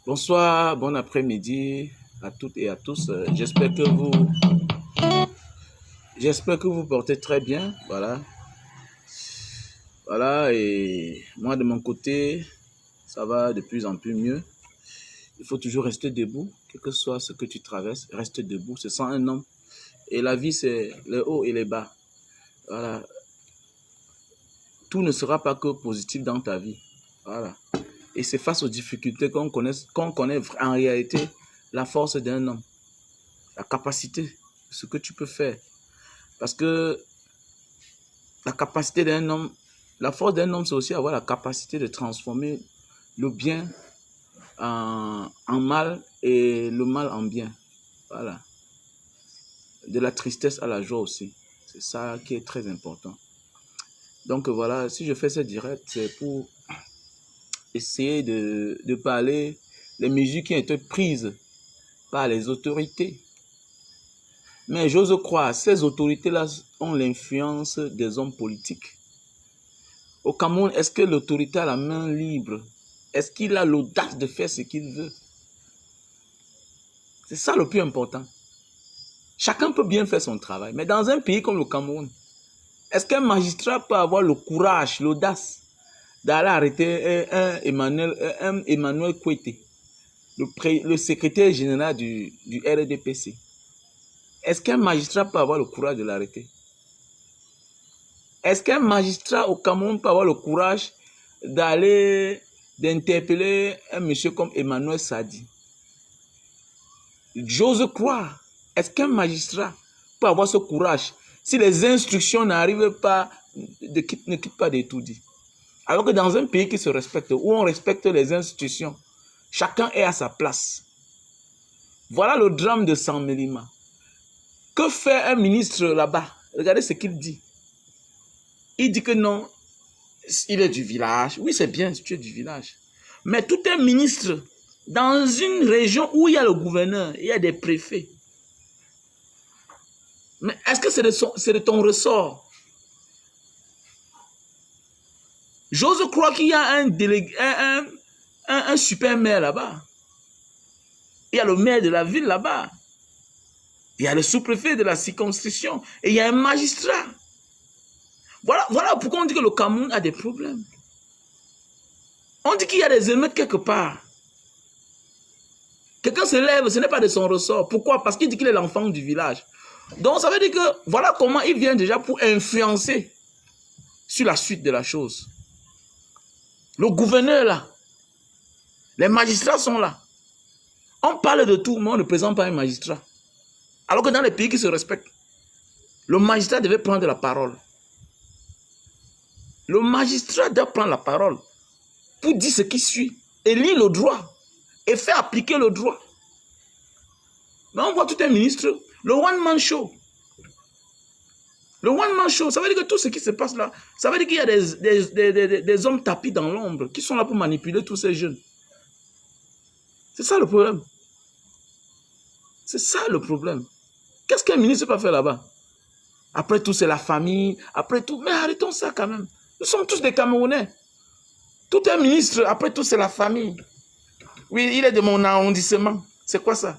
Bonsoir, bon après-midi à toutes et à tous. J'espère que vous portez très bien. Voilà. Et moi de mon côté, ça va de plus en plus mieux. Il faut toujours rester debout, quel que soit ce que tu traverses, reste debout. Ce sont un homme. Et la vie, c'est les hauts et les bas. Voilà. Tout ne sera pas que positif dans ta vie. Voilà. Et c'est face aux difficultés qu'on connaît en réalité la force d'un homme, la capacité, ce que tu peux faire. Parce que la capacité d'un homme, la force d'un homme, c'est aussi avoir la capacité de transformer le bien en mal et le mal en bien. Voilà. De la tristesse à la joie aussi. C'est ça qui est très important. Donc voilà, si je fais ce direct, c'est pour essayer de parler des mesures qui ont été prises par les autorités. Mais j'ose croire, ces autorités-là ont l'influence des hommes politiques. Au Cameroun, est-ce que l'autorité a la main libre? Est-ce qu'il a l'audace de faire ce qu'il veut? C'est ça le plus important. Chacun peut bien faire son travail, mais dans un pays comme le Cameroun, est-ce qu'un magistrat peut avoir le courage, l'audace d'aller arrêter un Emmanuel Kouete, le secrétaire général du RDPC? Est-ce qu'un magistrat peut avoir le courage de l'arrêter? Est-ce qu'un magistrat au Cameroun peut avoir le courage d'interpeller un monsieur comme Emmanuel Sadi? J'ose croire. Est-ce qu'un magistrat peut avoir ce courage si les instructions n'arrivent pas, ne quittent pas d'étudier? Alors que dans un pays qui se respecte, où on respecte les institutions, chacun est à sa place. Voilà le drame de Saint-Mélima. Que fait un ministre là-bas? Regardez ce qu'il dit. Il dit que non, il est du village. Oui, c'est bien, tu es du village. Mais tout un ministre, dans une région où il y a le gouverneur, il y a des préfets. Mais est-ce que c'est de ton ressort? J'ose croire qu'il y a un super maire là-bas. Il y a le maire de la ville là-bas. Il y a le sous-préfet de la circonscription. Et il y a un magistrat. Voilà pourquoi on dit que le Cameroun a des problèmes. On dit qu'il y a des émeutes quelque part. Quelqu'un se lève, ce n'est pas de son ressort. Pourquoi? Parce qu'il dit qu'il est l'enfant du village. Donc ça veut dire que voilà comment il vient déjà pour influencer sur la suite de la chose. Le gouverneur là, les magistrats sont là. On parle de tout, mais on ne présente pas un magistrat. Alors que dans les pays qui se respectent, le magistrat devait prendre la parole. Le magistrat doit prendre la parole pour dire ce qui suit et lire le droit et faire appliquer le droit. Mais on voit tout un ministre, le one-man show. Le one-man show, ça veut dire que tout ce qui se passe là, ça veut dire qu'il y a des hommes tapis dans l'ombre qui sont là pour manipuler tous ces jeunes. C'est ça le problème. C'est ça le problème. Qu'est-ce qu'un ministre peut faire là-bas? Après tout, c'est la famille. Après tout, mais arrêtons ça quand même. Nous sommes tous des Camerounais. Tout un ministre, après tout, c'est la famille. Oui, il est de mon arrondissement. C'est quoi ça?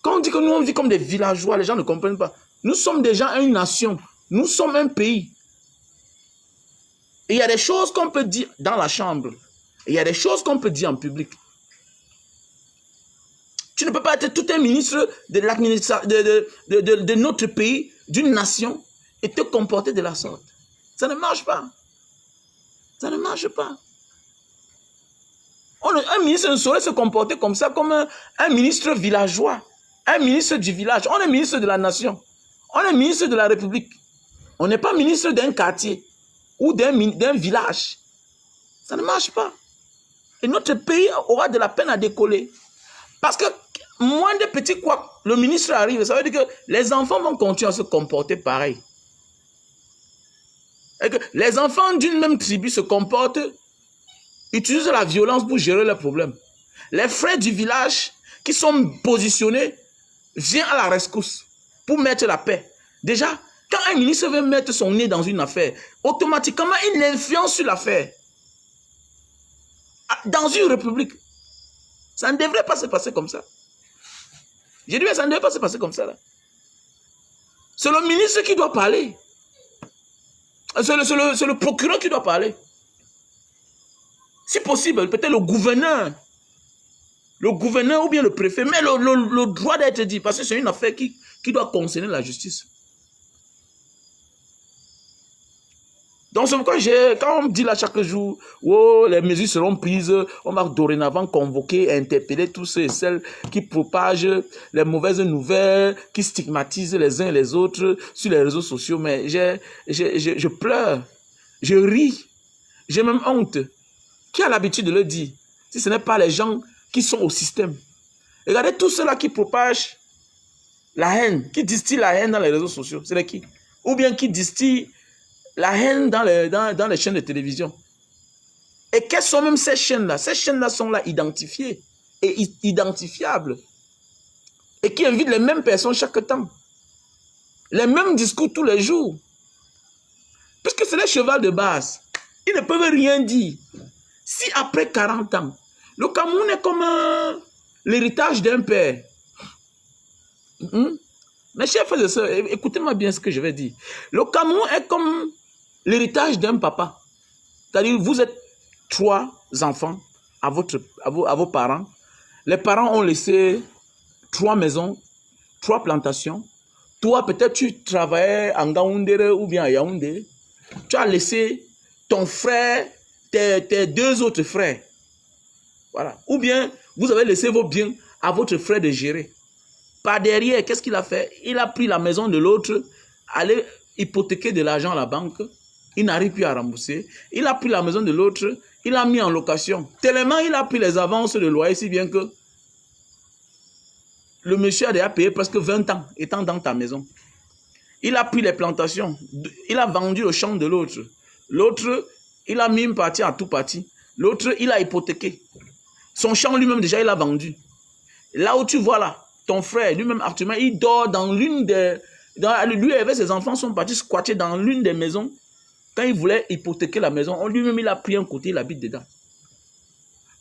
Quand on dit que nous, on vit comme des villageois, les gens ne comprennent pas. Nous sommes déjà une nation. Nous sommes un pays. Et il y a des choses qu'on peut dire dans la chambre. Et il y a des choses qu'on peut dire en public. Tu ne peux pas être tout un ministre de notre pays, d'une nation, et te comporter de la sorte. Ça ne marche pas. Ça ne marche pas. Un ministre ne saurait se comporter comme ça, comme un ministre villageois, un ministre du village. On est ministre de la nation. On est ministre de la République. On n'est pas ministre d'un quartier ou d'un village. Ça ne marche pas. Et notre pays aura de la peine à décoller. Parce que moins de petits couacs, le ministre arrive, ça veut dire que les enfants vont continuer à se comporter pareil. Et que les enfants d'une même tribu se comportent, utilisent la violence pour gérer leurs problèmes. Les frères du village qui sont positionnés viennent à la rescousse pour mettre la paix. Déjà, quand un ministre veut mettre son nez dans une affaire, automatiquement, il influence sur l'affaire. Dans une république, Ça ne devrait pas se passer comme ça. J'ai dit, mais ça ne devrait pas se passer comme ça, là. C'est le ministre qui doit parler. C'est le procureur qui doit parler. Si possible, peut-être le gouverneur ou bien le préfet, mais le droit d'être dit, parce que c'est une affaire qui doit concerner la justice. Donc, c'est pourquoi quand on me dit là chaque jour, oh, les mesures seront prises, on va dorénavant convoquer, interpeller tous ceux et celles qui propagent les mauvaises nouvelles, qui stigmatisent les uns et les autres sur les réseaux sociaux. Mais je pleure, je ris, j'ai même honte. Qui a l'habitude de le dire? Si ce n'est pas les gens qui sont au système. Regardez tous ceux-là qui propagent la haine, qui distillent la haine dans les réseaux sociaux. C'est qui? Ou bien qui distillent la haine dans les chaînes de télévision. Et quelles sont même ces chaînes-là? Ces chaînes-là sont là identifiées et identifiables. Et qui invitent les mêmes personnes chaque temps. Les mêmes discours tous les jours. Puisque c'est les chevals de base. Ils ne peuvent rien dire. Si après 40 ans, le Cameroun est comme l'héritage d'un père. Mes chers frères et sœurs, écoutez-moi bien ce que je vais dire. Le Cameroun est comme l'héritage d'un papa. C'est-à-dire, vous êtes 3 enfants à vos parents. Les parents ont laissé 3 maisons, 3 plantations. Toi, peut-être, tu travaillais en Gaoundéré ou bien à Yaoundé. Tu as laissé ton frère, tes 2 autres frères. Voilà. Ou bien, vous avez laissé vos biens à votre frère de gérer. Par derrière, qu'est-ce qu'il a fait? Il a pris la maison de l'autre, allé hypothéquer de l'argent à la banque. Il n'arrive plus à rembourser. Il a pris la maison de l'autre, il a mis en location. Tellement il a pris les avances de loyer, si bien que le monsieur a déjà payé presque 20 ans étant dans ta maison. Il a pris les plantations, il a vendu le champ de l'autre. L'autre, il a mis une partie à tout parti. L'autre, il a hypothéqué. Son champ lui-même, déjà, il a vendu. Là où tu vois là, ton frère, lui-même, actuellement, il dort dans l'une des... lui avec ses enfants sont partis squatter dans l'une des maisons. Quand il voulait hypothéquer la maison, lui-même, il a pris un côté, il habite dedans.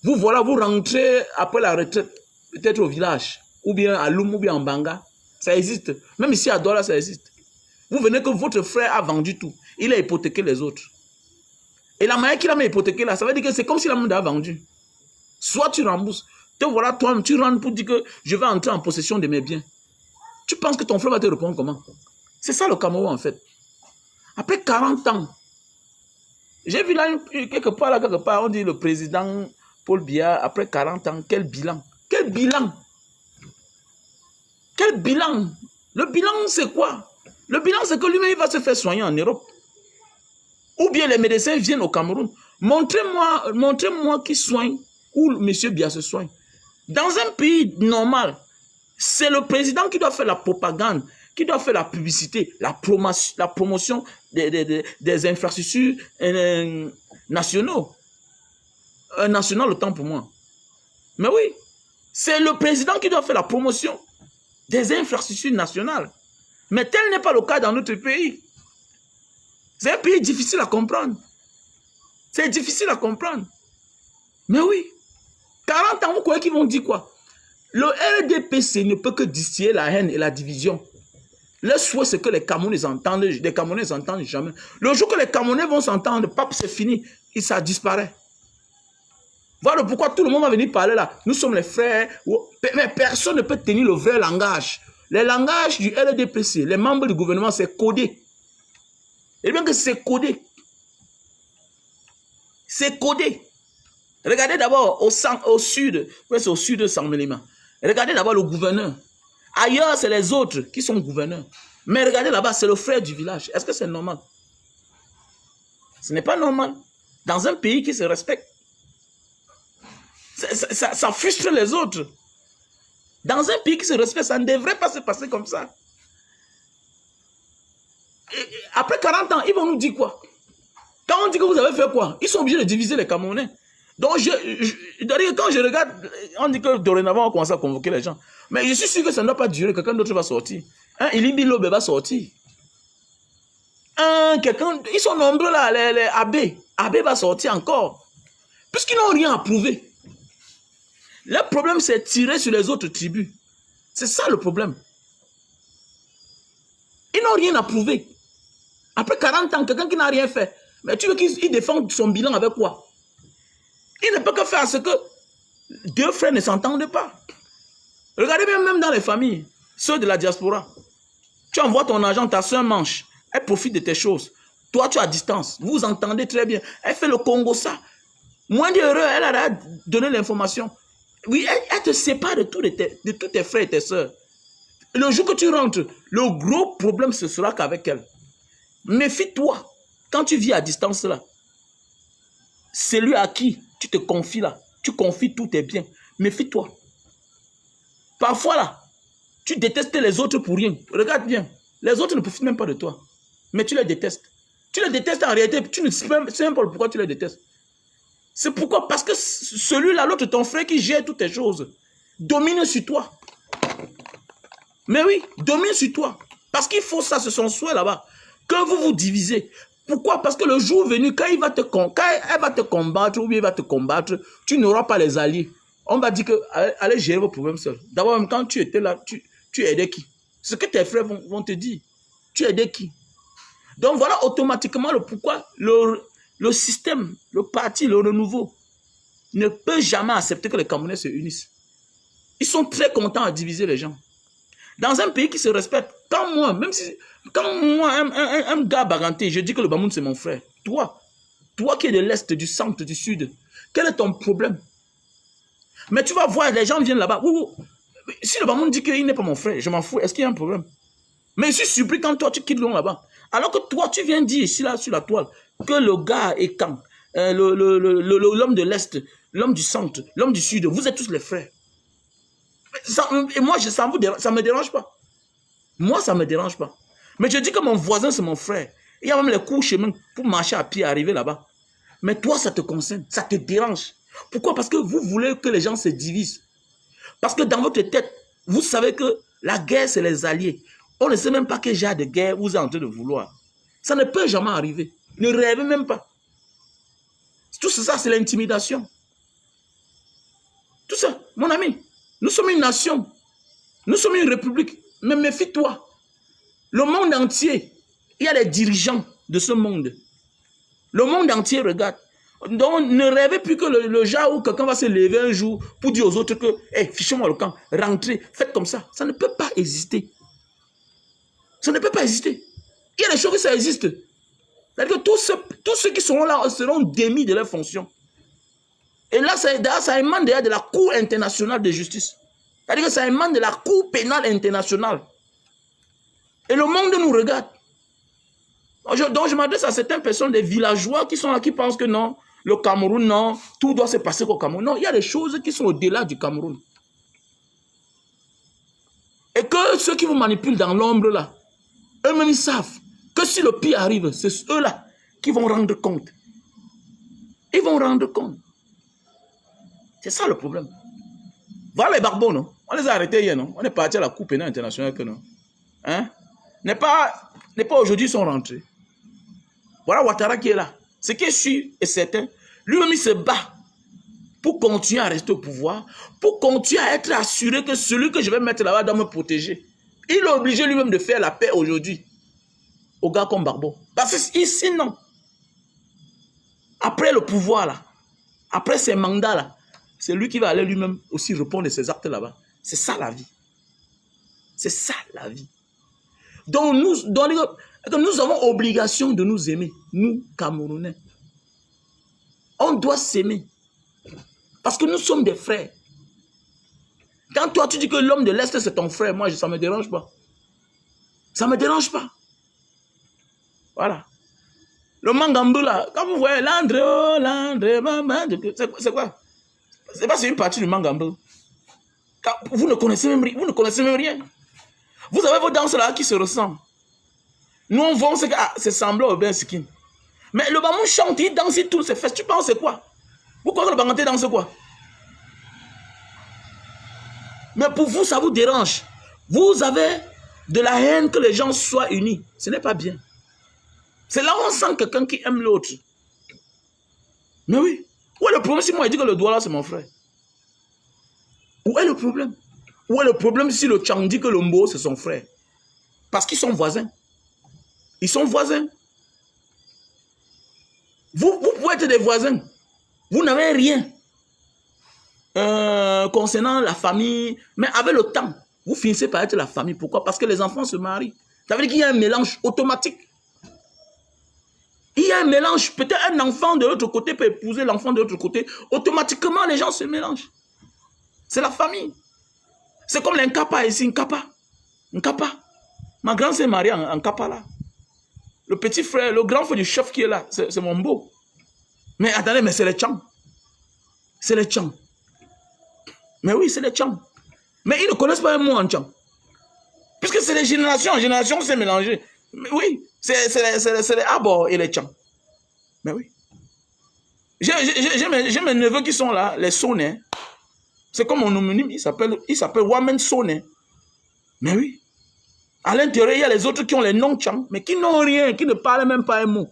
Vous voilà, vous rentrez après la retraite, peut-être au village, ou bien à Loum, ou bien en Banga. Ça existe. Même ici à Douala, ça existe. Vous venez que votre frère a vendu tout. Il a hypothéqué les autres. Et la manière qu'il a hypothéqué là, ça veut dire que c'est comme si la monde a vendu. Soit tu rembourses. Te voilà, toi, tu rentres pour dire que je vais entrer en possession de mes biens. Tu penses que ton frère va te répondre comment? C'est ça le Cameroun en fait. Après 40 ans, j'ai vu là, quelque part, on dit le président Paul Biya, après 40 ans, quel bilan? Quel bilan? Quel bilan? Le bilan, c'est quoi? Le bilan, c'est que lui-même, il va se faire soigner en Europe. Ou bien les médecins viennent au Cameroun. Montrez-moi qui soigne, où M. Biya se soigne. Dans un pays normal, c'est le président qui doit faire la propagande, qui doit faire la publicité, la promotion des infrastructures nationaux. National, autant pour moi. Mais oui, c'est le président qui doit faire la promotion des infrastructures nationales. Mais tel n'est pas le cas dans notre pays. C'est un pays difficile à comprendre. C'est difficile à comprendre. Mais oui, 40 ans, vous croyez qu'ils vont dire quoi? Le RDPC ne peut que distiller la haine et la division. Le souhait, c'est que les Camerounais entendent, les Camerounais n'entendent jamais. Le jour que les Camerounais vont s'entendre, pap, c'est fini, et ça disparaît. Voilà pourquoi tout le monde va venir parler là. Nous sommes les frères, mais personne ne peut tenir le vrai langage. Le langage du RDPC, les membres du gouvernement, c'est codé. Et bien que c'est codé. C'est codé. Regardez d'abord au sud, c'est au sud de Saint-Mélima. Regardez d'abord le gouverneur. Ailleurs, c'est les autres qui sont gouverneurs. Mais regardez là-bas, c'est le frère du village. Est-ce que c'est normal? Ce n'est pas normal. Dans un pays qui se respecte. Ça frustre les autres. Dans un pays qui se respecte, ça ne devrait pas se passer comme ça. Et après 40 ans, ils vont nous dire quoi? Quand on dit que vous avez fait quoi? Ils sont obligés de diviser les Camerounais. Donc, quand je regarde, on dit que dorénavant, on commence à convoquer les gens. Mais je suis sûr que ça ne doit pas durer. Quelqu'un d'autre va sortir. Ilimbi Lobe va sortir. Ils sont nombreux là, les Abbé. Abbé va sortir encore. Puisqu'ils n'ont rien à prouver. Le problème, c'est tirer sur les autres tribus. C'est ça le problème. Ils n'ont rien à prouver. Après 40 ans, quelqu'un qui n'a rien fait, mais tu veux qu'il défende son bilan avec quoi? Il ne peut que faire ce que deux frères ne s'entendent pas. Regardez bien, même dans les familles, ceux de la diaspora. Tu envoies ton argent, ta soeur mange. Elle profite de tes choses. Toi, tu es à distance. Vous vous entendez très bien. Elle fait le Congo ça. Moins d'heureux, elle a donné l'information. Oui, elle te sépare de tous tes frères et tes soeurs. Le jour que tu rentres, le gros problème, ce sera qu'avec elle. Méfie-toi. Quand tu vis à distance là, celui à qui tu te confies là, tu confies tous tes biens. Méfie-toi. Parfois là, tu détestes les autres pour rien. Regarde bien. Les autres ne profitent même pas de toi. Mais tu les détestes. Tu les détestes en réalité. Tu ne sais même pas pourquoi tu les détestes. C'est pourquoi? Parce que celui-là, l'autre, ton frère qui gère toutes tes choses, domine sur toi. Mais oui, domine sur toi. Parce qu'il faut ça, c'est son souhait là-bas. Que vous vous divisez. Pourquoi? Parce que le jour venu, quand elle va te combattre ou bien il va te combattre, tu n'auras pas les alliés. On va dire que allez gérer vos problèmes seul. D'abord, même quand tu étais là, tu aidais qui? Ce que tes frères vont te dire. Tu aidais qui? Donc voilà automatiquement le pourquoi le système, le parti, le renouveau ne peut jamais accepter que les Camerounais se unissent. Ils sont très contents à diviser les gens. Dans un pays qui se respecte, quand moi, un gars baganté, je dis que le Bamoun c'est mon frère. Toi qui es de l'Est, du centre, du Sud, quel est ton problème? Mais tu vas voir, les gens viennent là-bas. Si le Bamoun dit qu'il n'est pas mon frère, je m'en fous, est-ce qu'il y a un problème? Mais je suis surpris quand toi tu quittes l'homme là-bas. Alors que toi tu viens dire ici là sur la toile que le gars est quand l'homme de l'Est, l'homme du centre, l'homme du Sud, vous êtes tous les frères. Et moi, ça ne me dérange pas. Moi, ça ne me dérange pas. Mais je dis que mon voisin, c'est mon frère. Il y a même les cours chemin pour marcher à pied, arriver là-bas. Mais toi, ça te concerne, ça te dérange. Pourquoi? Parce que vous voulez que les gens se divisent. Parce que dans votre tête, vous savez que la guerre, c'est les alliés. On ne sait même pas quel genre de guerre vous êtes en train de vouloir. Ça ne peut jamais arriver. Ne rêvez même pas. Tout ça, c'est l'intimidation. Tout ça, mon ami. Nous sommes une nation. Nous sommes une république. Mais méfie-toi. Le monde entier, il y a les dirigeants de ce monde. Le monde entier regarde. Donc, ne rêvez plus que le genre où quelqu'un va se lever un jour pour dire aux autres que, hey, fichez-moi le camp, rentrez, faites comme ça. Ça ne peut pas exister. Ça ne peut pas exister. Il y a des choses que ça existe. C'est-à-dire que tous ceux qui seront là seront démis de leur fonction. Et là, ça émane d'ailleurs de la Cour internationale de justice. C'est-à-dire que ça émane de la Cour pénale internationale. Et le monde nous regarde. Donc je m'adresse à certaines personnes, des villageois qui sont là, qui pensent que non, le Cameroun, non, tout doit se passer au Cameroun. Non, il y a des choses qui sont au-delà du Cameroun. Et que ceux qui vous manipulent dans l'ombre là, eux-mêmes ils savent que si le pire arrive, c'est eux-là qui vont rendre compte. Ils vont rendre compte. C'est ça le problème. Voilà les barbons, non? On les a arrêtés hier, non? On est parti à la Cour pénale internationale, que non? Hein? N'est pas aujourd'hui, ils sont rentrés. Voilà Ouattara qui est là. Ce qui est sûr et certain, lui-même il se bat pour continuer à rester au pouvoir, pour continuer à être assuré que celui que je vais mettre là-bas doit me protéger. Il est obligé lui-même de faire la paix aujourd'hui aux gars comme Barbeau. Parce que ici, non. Après le pouvoir, là, après ces mandats, là, c'est lui qui va aller lui-même aussi répondre de ses actes là-bas. C'est ça la vie. C'est ça la vie. Donc nous avons obligation de nous aimer, nous, Camerounais. On doit s'aimer. Parce que nous sommes des frères. Quand toi, tu dis que l'homme de l'Est, c'est ton frère, moi, ça ne me dérange pas. Ça ne me dérange pas. Voilà. Le Mangambou, là, quand vous voyez Landré, c'est quoi? C'est pas une partie du Mangambou. Vous ne connaissez même rien. Vous avez vos danses là qui se ressemblent. Nous, on voit, c'est semblant au bien skin. Mais le Bamou chante, il danse, il tourne ses fesses. Tu penses c'est quoi? Vous croyez que le Banganté danse quoi? Mais pour vous, ça vous dérange. Vous avez de la haine que les gens soient unis. Ce n'est pas bien. C'est là où on sent quelqu'un qui aime l'autre. Mais oui. Ouais, le problème, c'est moi, il dit que le doigt là, c'est mon frère. Où est le problème? Où est le problème si le Tchang dit que le Mbo, c'est son frère? Parce qu'ils sont voisins. Ils sont voisins. Vous pouvez être des voisins. Vous n'avez rien concernant la famille. Mais avec le temps, vous finissez par être la famille. Pourquoi? Parce que les enfants se marient. Ça veut dire qu'il y a un mélange automatique. Il y a un mélange. Peut-être un enfant de l'autre côté peut épouser l'enfant de l'autre côté. Automatiquement, les gens se mélangent. C'est la famille. C'est comme l'Nkapa ici, Nkapa. Nkapa. Ma grande sœur Marie en Nkapa là. Le petit frère, le grand frère du chef qui est là, c'est mon beau. Mais attendez, mais c'est les Tchang. C'est les Tchang. Mais oui, c'est les Tchang. Mais ils ne connaissent pas un mot en Tchang. Puisque c'est les générations. En génération, c'est mélangé. Mais oui, c'est les Abor et les Tchang. Mais oui. J'ai mes neveux qui sont là, les Sonais. C'est comme mon homonyme, il s'appelle Wamen Sonais. Mais oui. À l'intérieur, il y a les autres qui ont les noms Tchang, mais qui n'ont rien, qui ne parlent même pas un mot.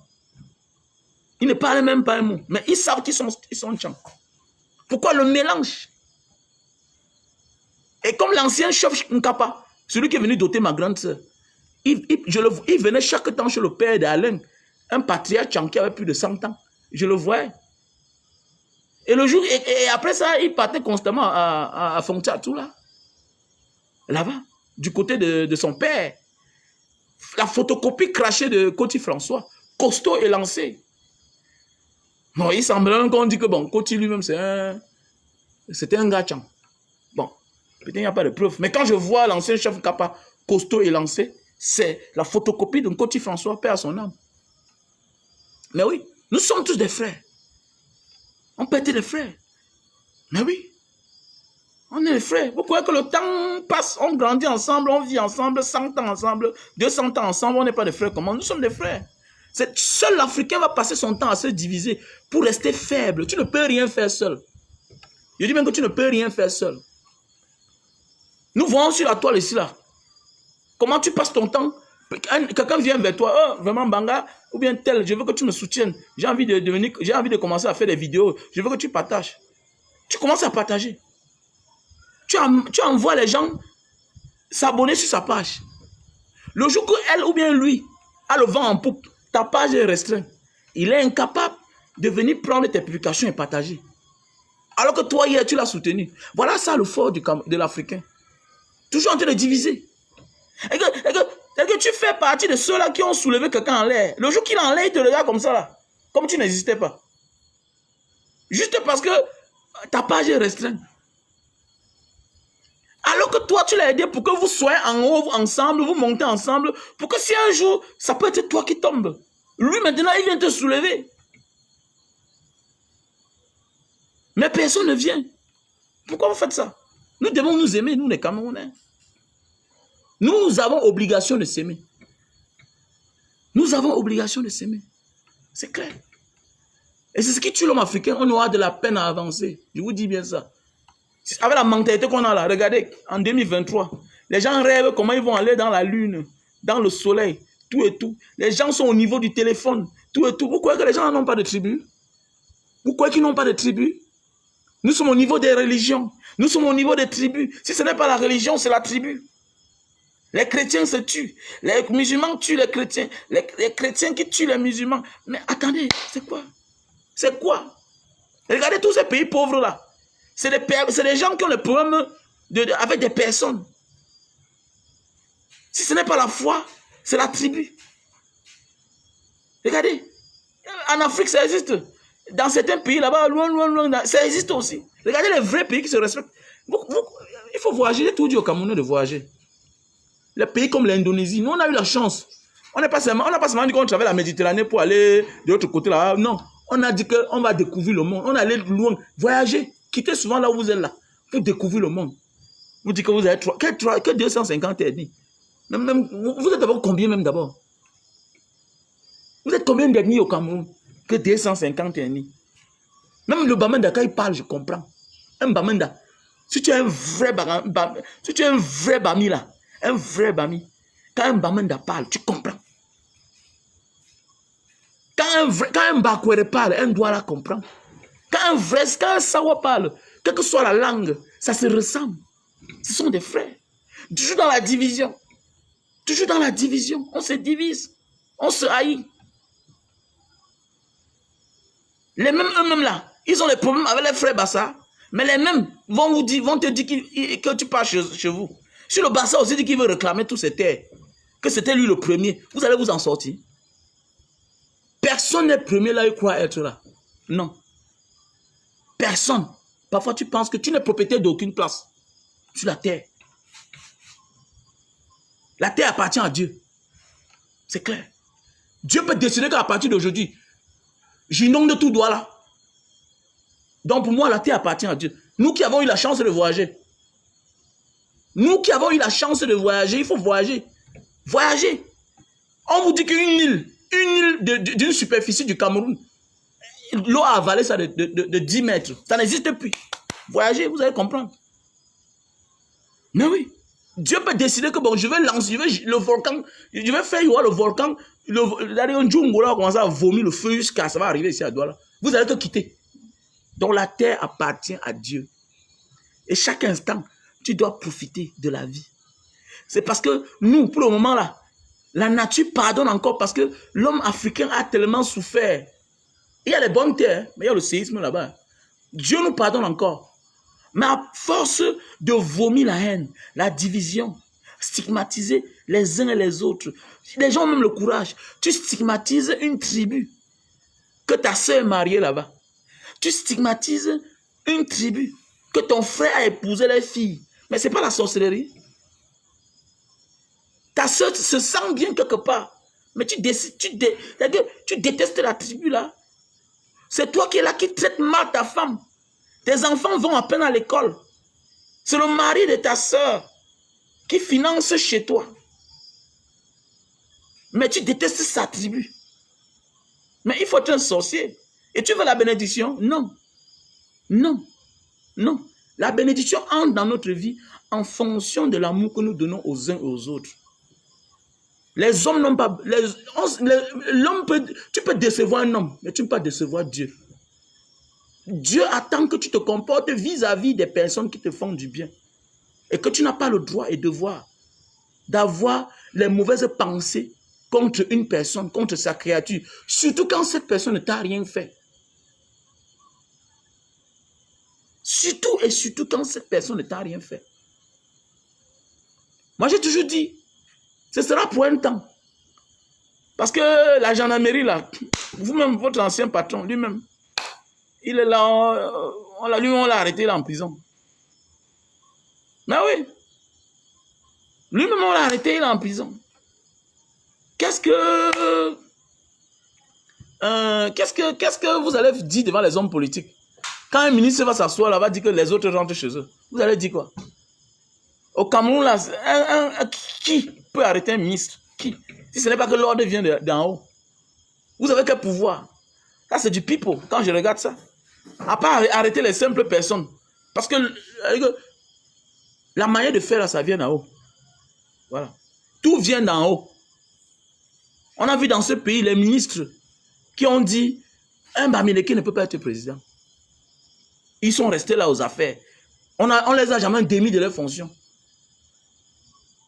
Ils ne parlent même pas un mot. Mais ils savent qu'ils sont Tchang. Pourquoi le mélange? Et comme l'ancien chef Nkapa, celui qui est venu doter ma grande sœur, il venait chaque temps chez le père d'Alain, un patriarche Tchang qui avait plus de 100 ans. Je le voyais. Et le jour, et après ça, il partait constamment à Fongtiatou, là-bas, du côté de son père. La photocopie crachée de Koti François, costaud et lancé. Bon, il semblerait qu'on dit que bon, Koti lui-même, c'était un gars Tchang. Bon, peut-être il n'y a pas de preuve. Mais quand je vois l'ancien chef Kappa, costaud et lancé, c'est la photocopie de Koti François, paix à son âme. Mais oui, nous sommes tous des frères. On peut être des frères. Mais oui, on est des frères. Vous croyez que le temps passe, on grandit ensemble, on vit ensemble, 100 ans ensemble, 200 ans ensemble, on n'est pas des frères. Comment? Nous sommes des frères. Seul l'Africain va passer son temps à se diviser pour rester faible. Tu ne peux rien faire seul. Je dis même que tu ne peux rien faire seul. Nous voyons sur la toile ici, là. Comment tu passes ton temps? Quelqu'un vient vers toi, oh, vraiment Banga, ou bien tel, je veux que tu me soutiennes. J'ai envie de commencer à faire des vidéos. Je veux que tu partages. Tu commences à partager. Tu envoies les gens s'abonner sur sa page. Le jour que elle ou bien lui a le vent en poupe, ta page est restreinte. Il est incapable de venir prendre tes publications et partager. Alors que toi, hier, tu l'as soutenu. Voilà ça le fort de l'Africain. Toujours en train de diviser. Et que tu fais partie de ceux-là qui ont soulevé quelqu'un en l'air. Le jour qu'il est en l'air, il te regarde comme ça, là. Comme tu n'existais pas. Juste parce que ta page est restreinte. Alors que toi, tu l'as aidé pour que vous soyez en haut ensemble, vous montez ensemble, pour que si un jour, ça peut être toi qui tombes. Lui, maintenant, il vient te soulever. Mais personne ne vient. Pourquoi vous faites ça? Nous devons nous aimer, nous les Camerounais. Nous avons obligation de s'aimer. Nous avons obligation de s'aimer. C'est clair. Et c'est ce qui tue l'homme africain. On aura de la peine à avancer. Je vous dis bien ça. Avec la mentalité qu'on a là, regardez, en 2023, les gens rêvent comment ils vont aller dans la lune, dans le soleil, tout et tout. Les gens sont au niveau du téléphone, tout et tout. Vous croyez que les gens n'ont pas de tribu? Vous croyez qu'ils n'ont pas de tribu? Nous sommes au niveau des religions. Nous sommes au niveau des tribus. Si ce n'est pas la religion, c'est la tribu. Les chrétiens se tuent. Les musulmans tuent les chrétiens. Les chrétiens qui tuent les musulmans. Mais attendez, c'est quoi? C'est quoi? Regardez tous ces pays pauvres là. C'est des gens qui ont le problème avec des personnes. Si ce n'est pas la foi, c'est la tribu. Regardez. En Afrique, ça existe. Dans certains pays là-bas, loin, ça existe aussi. Regardez les vrais pays qui se respectent. Il faut voyager. J'ai tout dit au Cameroun de voyager. Les pays comme l'Indonésie, nous on a eu la chance. On n'a pas seulement dit qu'on traverse la Méditerranée pour aller de l'autre côté là. Non. On a dit qu'on va découvrir le monde. On allait loin. Voyager. Quittez souvent là où vous êtes là. Pour découvrir le monde. Vous dites que vous avez que 250 ethnies. Vous êtes d'abord combien même d'abord? Vous êtes combien d'ethnies au Cameroun? Que 250 ethnies. Même le Bamenda, quand il parle, je comprends. Un Bamenda. Si tu es un vrai Bami là, un vrai Bami, quand un Bamenda parle, tu comprends. Quand un Bakwere parle, un Douala comprend. Quand un Sawa parle, quelle que soit la langue, Ça se ressemble. Ce sont des frères. Toujours dans la division. Toujours dans la division. On se divise. On se haït. Les mêmes eux-mêmes là, ils ont des problèmes avec les frères Bassa. Mais les mêmes vont te dire que tu pars chez vous. Si le Bassa aussi dit qu'il veut réclamer tous ces terres, que c'était lui le premier, vous allez vous en sortir. Personne n'est premier là, il croit être là. Non. Personne. Parfois, tu penses que tu n'es propriétaire d'aucune place sur la terre. La terre appartient à Dieu. C'est clair. Dieu peut décider qu'à partir d'aujourd'hui, j'inonde tout droit là. Donc pour moi, la terre appartient à Dieu. Nous qui avons eu la chance de voyager. Nous qui avons eu la chance de voyager, il faut voyager. Voyager. On vous dit qu'une île d'une superficie du Cameroun, l'eau a avalé ça de 10 mètres. Ça n'existe plus. Voyager, vous allez comprendre. Mais oui. Dieu peut décider que bon, je vais lancer, le volcan, je vais faire le volcan, un Djungo là, commencer à vomir le feu jusqu'à ça va arriver ici à Douala. Vous allez te quitter. Donc la terre appartient à Dieu. Et chaque instant, tu dois profiter de la vie. C'est parce que nous, pour le moment là, la nature pardonne encore parce que l'homme africain a tellement souffert. Il y a les bonnes terres, mais il y a le séisme là-bas. Dieu nous pardonne encore. Mais à force de vomir la haine, la division, stigmatiser les uns et les autres, les gens ont même le courage. Tu stigmatises une tribu, que ta soeur est mariée là-bas. Tu stigmatises une tribu, que ton frère a épousé les filles. Mais ce n'est pas la sorcellerie. Ta soeur se sent bien quelque part. Mais tu détestes la tribu là. C'est toi qui es là qui traite mal ta femme. Tes enfants vont à peine à l'école. C'est le mari de ta soeur qui finance chez toi. Mais tu détestes sa tribu. Mais il faut être un sorcier. Et tu veux la bénédiction? Non. Non. Non. La bénédiction entre dans notre vie en fonction de l'amour que nous donnons aux uns et aux autres. Les hommes n'ont pas... L'homme peut... Tu peux décevoir un homme, mais tu ne peux pas décevoir Dieu. Dieu attend que tu te comportes vis-à-vis des personnes qui te font du bien. Et que tu n'as pas le droit et devoir d'avoir les mauvaises pensées contre une personne, contre sa créature. Surtout quand cette personne ne t'a rien fait. Surtout et surtout quand cette personne ne t'a rien fait. Moi, j'ai toujours dit, ce sera pour un temps. Parce que la gendarmerie, là, vous-même, votre ancien patron, lui-même, il est là, on l'a arrêté là en prison. Mais oui. Lui-même, on l'a arrêté, il est en prison. Qu'est-ce que vous allez dire devant les hommes politiques? Quand un ministre va s'asseoir là, va dire que les autres rentrent chez eux. Vous allez dire quoi? Au Cameroun, là, qui peut arrêter un ministre? Qui? Si ce n'est pas que l'ordre vient d'en haut. Vous avez quel pouvoir? Ça, c'est du pipeau, quand je regarde ça. À part arrêter les simples personnes. Parce que la manière de faire, là, ça vient d'en haut. Voilà. Tout vient d'en haut. On a vu dans ce pays les ministres qui ont dit un Bamileke ne peut pas être président. Ils sont restés là aux affaires. On les a jamais démis de leurs fonctions.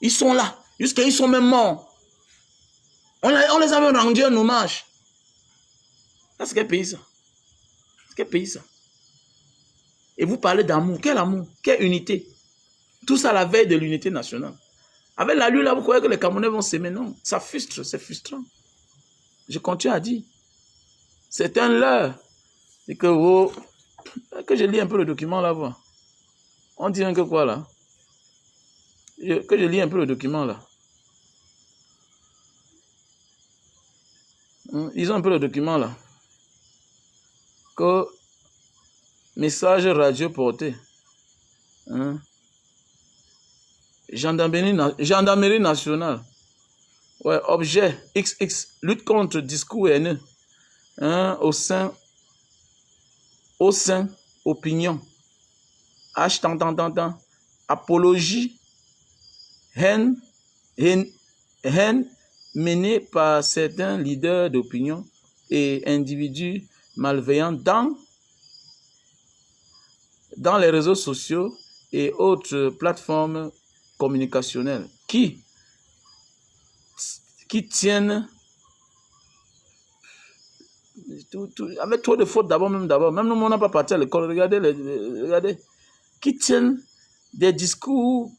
Ils sont là. Jusqu'à ils sont même morts. On les a même rendu un hommage. Ça, c'est quel pays ça? C'est quel pays ça? Et vous parlez d'amour. Quel amour? Quelle unité? Tout ça à la veille de l'unité nationale. Avec la lutte là, vous croyez que les Camerounais vont s'aimer? Non, ça frustre, c'est frustrant. Je continue à dire. C'est un leurre. C'est que je lis un peu le document là-bas. On dit que quoi là? Que je lis un peu le document là. Ils ont un peu le document là. Que message radio porté. Gendarmerie nationale. Ouais, objet XX. Lutte contre discours haineux. Au sein, opinion. H, tant. Apologie. Haine menée par certains leaders d'opinion et individus malveillants dans les réseaux sociaux et autres plateformes communicationnelles qui tiennent avec trop de fautes d'abord. Même nous, on n'a pas parti à l'école. Regardez, qui tiennent des discours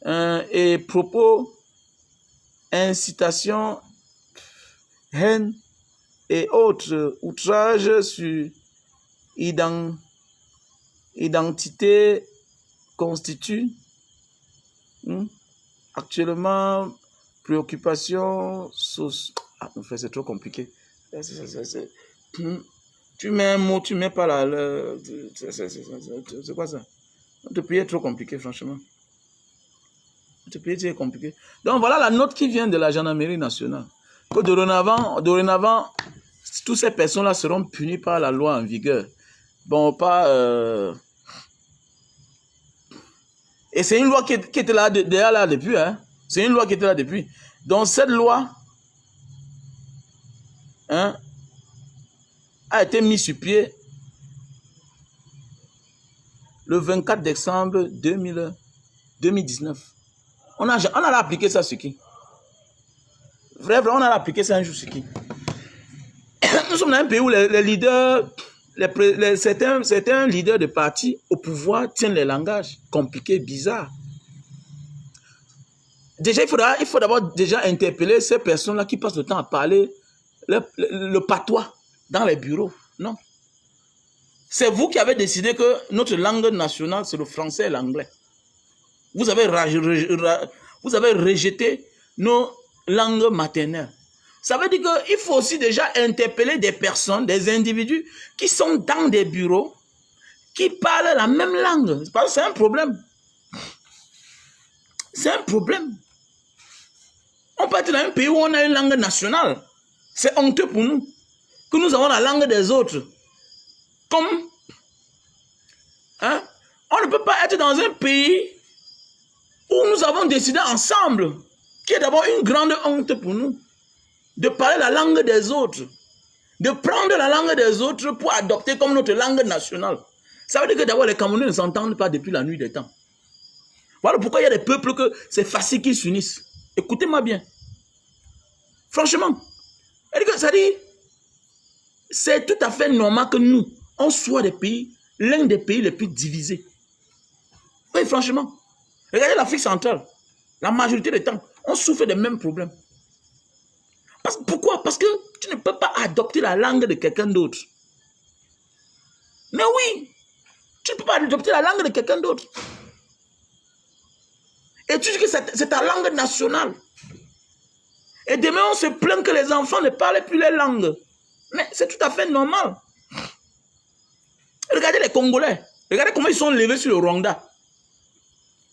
et propos, incitation, haine et autres outrages sur identité constituent actuellement préoccupation sociale. Ah, en fait, c'est trop compliqué. Tu mets un mot, tu mets pas la... C'est quoi ça? Notre pays est trop compliqué, franchement. Notre pays est compliqué. Donc voilà la note qui vient de la gendarmerie nationale. Que dorénavant, toutes ces personnes-là seront punies par la loi en vigueur. Bon, pas... Et c'est une loi qui était là, déjà là depuis. Hein? C'est une loi qui était là depuis. Donc cette loi a été mise sur pied le 24 décembre 2019. On a appliqué ça sur qui? Vrai, on a appliqué ça un jour sur qui? Nous sommes dans un pays où les leaders, certains leaders de partis au pouvoir tiennent les langages compliqués, bizarres. Déjà, il faut d'abord déjà interpeller ces personnes-là qui passent le temps à parler le patois dans les bureaux. Non. C'est vous qui avez décidé que notre langue nationale, c'est le français et l'anglais. Vous avez rejeté nos langues maternelles. Ça veut dire qu'il faut aussi déjà interpeller des personnes, des individus qui sont dans des bureaux, qui parlent la même langue. C'est un problème. C'est un problème. On peut être dans un pays où on a une langue nationale. C'est honteux pour nous que nous avons la langue des autres. Comme, on ne peut pas être dans un pays où nous avons décidé ensemble, qui est d'abord une grande honte pour nous, de parler la langue des autres, de prendre la langue des autres pour adopter comme notre langue nationale. Ça veut dire que d'abord les Camerounais ne s'entendent pas depuis la nuit des temps. Voilà pourquoi il y a des peuples que c'est facile qu'ils s'unissent. Écoutez-moi bien. Franchement, c'est tout à fait normal que nous, on soit l'un des pays les plus divisés. Oui, franchement. Regardez l'Afrique centrale. La majorité des temps, on souffre des mêmes problèmes. Pourquoi? Parce que tu ne peux pas adopter la langue de quelqu'un d'autre. Mais oui, tu ne peux pas adopter la langue de quelqu'un d'autre. Et tu dis que c'est ta langue nationale. Et demain, on se plaint que les enfants ne parlent plus les langues. Mais c'est tout à fait normal. Regardez les Congolais. Regardez comment ils sont levés sur le Rwanda.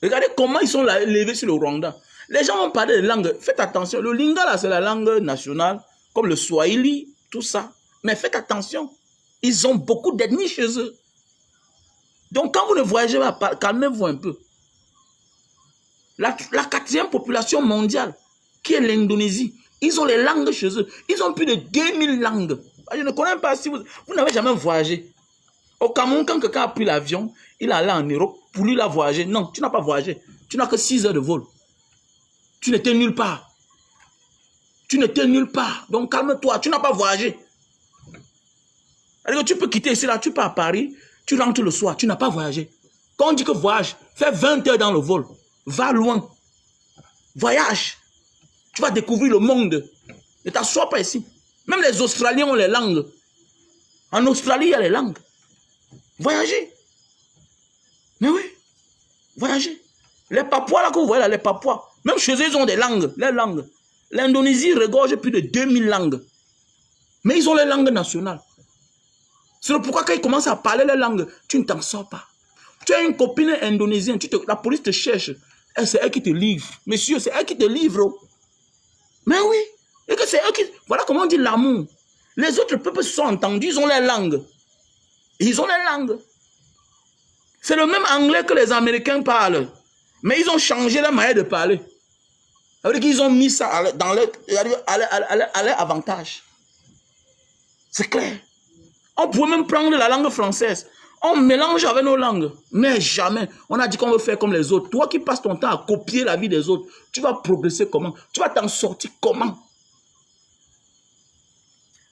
Regardez comment ils sont levés sur le Rwanda. Les gens vont parler de langues. Faites attention. Le Lingala, c'est la langue nationale, comme le Swahili, tout ça. Mais faites attention. Ils ont beaucoup d'ethnies chez eux. Donc, quand vous ne voyagez pas, calmez-vous un peu. La quatrième population mondiale, qui est l'Indonésie, ils ont les langues chez eux. Ils ont plus de 2000 langues. Je ne connais pas si vous n'avez jamais voyagé. Au Cameroun, quand quelqu'un a pris l'avion, il est allé en Europe, pour lui, il a voyagé. Non, tu n'as pas voyagé. Tu n'as que 6 heures de vol. Tu n'étais nulle part. Tu n'étais nulle part. Donc calme-toi, tu n'as pas voyagé. Alors, tu peux quitter ici, là, tu pars à Paris, tu rentres le soir, tu n'as pas voyagé. Quand on dit que voyage, fais 20 heures dans le vol. Va loin. Voyage. Tu vas découvrir le monde. Ne t'assois pas ici. Même les Australiens ont les langues. En Australie, il y a les langues. Voyagez. Mais oui. Voyagez. Les Papouas, là que vous voyez là, les Papouas, même chez eux, ils ont des langues. Les langues. L'Indonésie regorge plus de 2000 langues. Mais ils ont les langues nationales. C'est pourquoi quand ils commencent à parler les langues, tu ne t'en sors pas. Tu as une copine indonésienne, la police te cherche. C'est elle qui te livre. Monsieur, c'est elle qui te livre. Mais oui. Et que c'est eux qui... Voilà comment on dit l'amour. Les autres peuples se sont entendus, ils ont les langues. Ils ont les langues. C'est le même anglais que les Américains parlent. Mais ils ont changé la manière de parler. Ça veut dire qu'ils ont mis ça à leur avantage. C'est clair. On pouvait même prendre la langue française. On mélange avec nos langues, mais jamais. On a dit qu'on veut faire comme les autres. Toi qui passes ton temps à copier la vie des autres, tu vas progresser comment? Tu vas t'en sortir comment?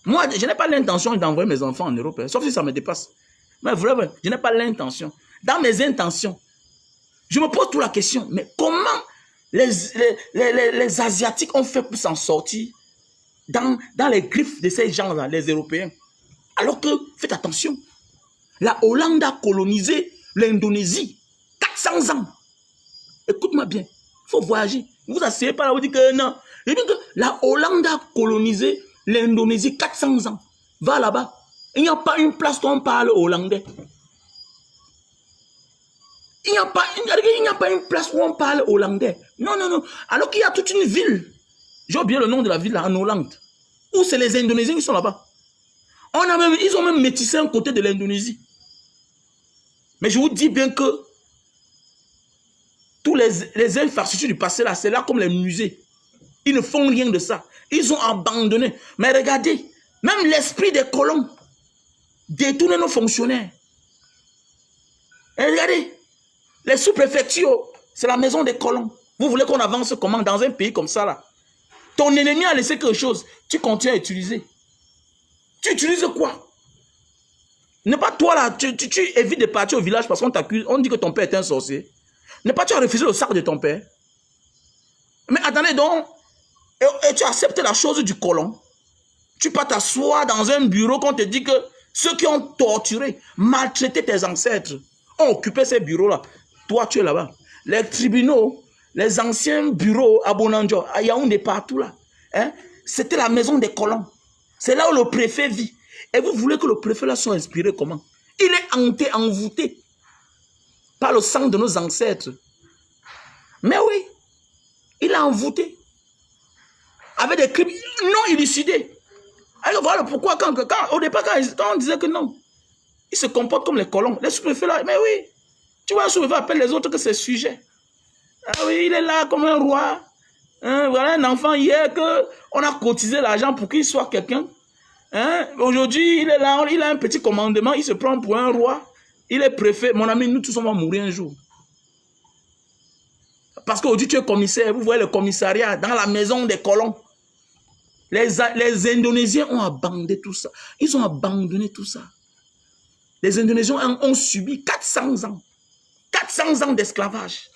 Moi, je n'ai pas l'intention d'envoyer mes enfants en Europe, sauf si ça me dépasse. Mais vraiment, je n'ai pas l'intention. Dans mes intentions, je me pose toute la question, mais comment les Asiatiques ont fait pour s'en sortir dans les griffes de ces gens-là, les Européens? Alors que, faites attention, la Hollande a colonisé l'Indonésie 400 ans. Écoute-moi bien, il faut voyager. Vous asseyez pas là, vous dites que non. Je dis que la Hollande a colonisé l'Indonésie 400 ans. Va là-bas. Il n'y a pas une place où on parle hollandais. Il n'y a pas une place où on parle hollandais. Non, non, non. Alors qu'il y a toute une ville. J'ai oublié le nom de la ville là, en Hollande. Où c'est les Indonésiens qui sont là-bas. Ils ont même métissé un côté de l'Indonésie. Mais je vous dis bien que tous les infrastructures du passé là, c'est là comme les musées. Ils ne font rien de ça. Ils ont abandonné. Mais regardez, même l'esprit des colons détourne nos fonctionnaires. Et regardez, les sous-préfectures, c'est la maison des colons. Vous voulez qu'on avance comment dans un pays comme ça là? Ton ennemi a laissé quelque chose, tu continues à utiliser. Tu utilises quoi? Ne pas toi là, tu évites de partir au village parce qu'on t'accuse, on dit que ton père est un sorcier. Ne pas tu as refusé le sac de ton père. Mais attendez donc, et tu acceptes la chose du colon. Tu peux t'asseoir dans un bureau qu'on te dit que ceux qui ont torturé, maltraité tes ancêtres, ont occupé ces bureaux-là. Toi, tu es là-bas. Les tribunaux, les anciens bureaux à Bonanjo, à Yaoundé, partout là, hein, c'était la maison des colons. C'est là où le préfet vit. Et vous voulez que le préfet là soit inspiré comment? Il est hanté, envoûté par le sang de nos ancêtres. Mais oui, il est envoûté avec des crimes non élucidés. Alors voilà pourquoi au départ, quand on disait que non, il se comporte comme les colons. Les sous-préfets là, mais oui, tu vois, un sous-préfet appelle les autres que c'est sujet. Ah oui, il est là comme un roi. Hein, voilà un enfant hier qu'on a cotisé l'argent pour qu'il soit quelqu'un. Hein, aujourd'hui, il est là, il a un petit commandement, il se prend pour un roi. Il est préfet. Mon ami, nous tous on va mourir un jour. Parce qu'aujourd'hui tu es commissaire, vous voyez le commissariat dans la maison des colons. Les Indonésiens ont abandonné tout ça. Ils ont abandonné tout ça. Les Indonésiens ont subi 400 ans. 400 ans d'esclavage.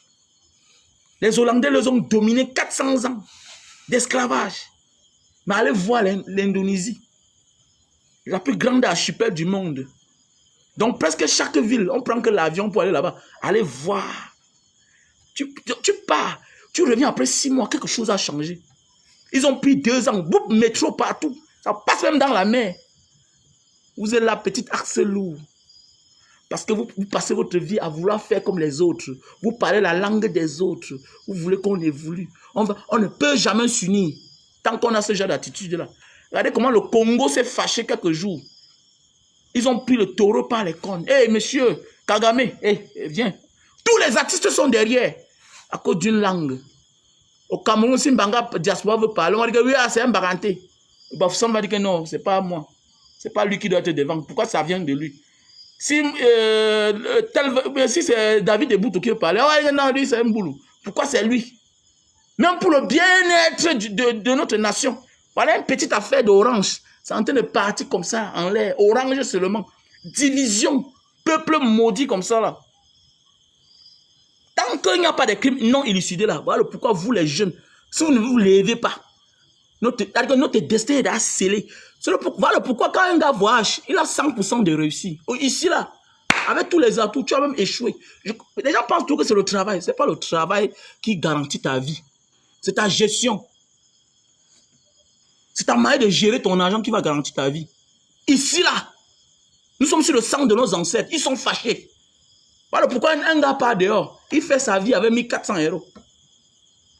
Les Hollandais les ont dominés 400 ans d'esclavage. Mais allez voir l'Indonésie. La plus grande archipel du monde. Donc presque chaque ville, on prend que l'avion pour aller là-bas. Allez voir. Tu pars. Tu reviens après 6 mois, quelque chose a changé. Ils ont pris 2 ans. Boum, métro partout. Ça passe même dans la mer. Vous êtes là, petite axe lourd. Parce que vous passez votre vie à vouloir faire comme les autres. Vous parlez la langue des autres. Vous voulez qu'on évolue. On ne peut jamais s'unir tant qu'on a ce genre d'attitude-là. Regardez comment le Congo s'est fâché quelques jours. Ils ont pris le taureau par les cornes. Hé, monsieur Kagame, viens. Tous les artistes sont derrière à cause d'une langue. Au Cameroun, si Mbanga diaspora veut parler, on va dire que oui, c'est un baranté. Bafoussam va dire que non, c'est pas moi. C'est pas lui qui doit être devant. Pourquoi ça vient de lui? Si c'est David Eboutou qui veut parler, on va dire non, lui c'est un boulot. Pourquoi c'est lui? Même pour le bien-être de notre nation. Voilà une petite affaire d'orange. C'est en train de partir comme ça en l'air. Orange seulement. Division. Peuple maudit comme ça là. Tant qu'il n'y a pas de crimes non élucidés là, voilà pourquoi vous les jeunes, si vous ne vous levez pas, notre destin est scellé. Voilà pourquoi quand un gars voyage, il a 100% de réussite. Ici là, avec tous les atouts, tu as même échoué. Les gens pensent toujours que c'est le travail. Ce n'est pas le travail qui garantit ta vie. C'est ta gestion. C'est ta manière de gérer ton argent qui va garantir ta vie. Ici là, nous sommes sur le sang de nos ancêtres. Ils sont fâchés. Voilà pourquoi un gars part dehors. Il fait sa vie avec 1400 €.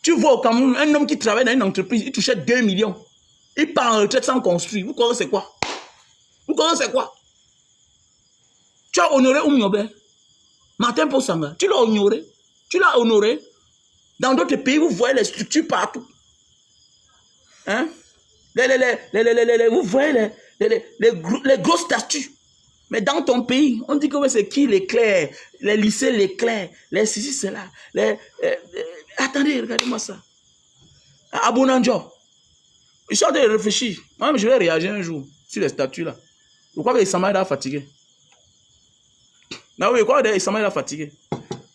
Tu vois au Cameroun, un homme qui travaille dans une entreprise, il touchait 2 millions. Il part en retraite sans construire. Vous croyez c'est quoi? Vous croyez c'est quoi? Tu as honoré Oumiobe. Martin Posanga, tu l'as honoré. Tu l'as honoré. Dans d'autres pays, vous voyez les structures partout. Hein? Vous voyez les grosses statues. Mais dans ton pays, on dit que c'est qui les clercs, les lycées, les clercs, les ceci, cela. Attendez, regardez-moi ça. À Bonanjo, ils sont en train de réfléchir. Moi, je vais réagir un jour sur les statuts là. Je crois que Isamaël est fatigué. Non, oui, je crois que Isamaël est fatigué.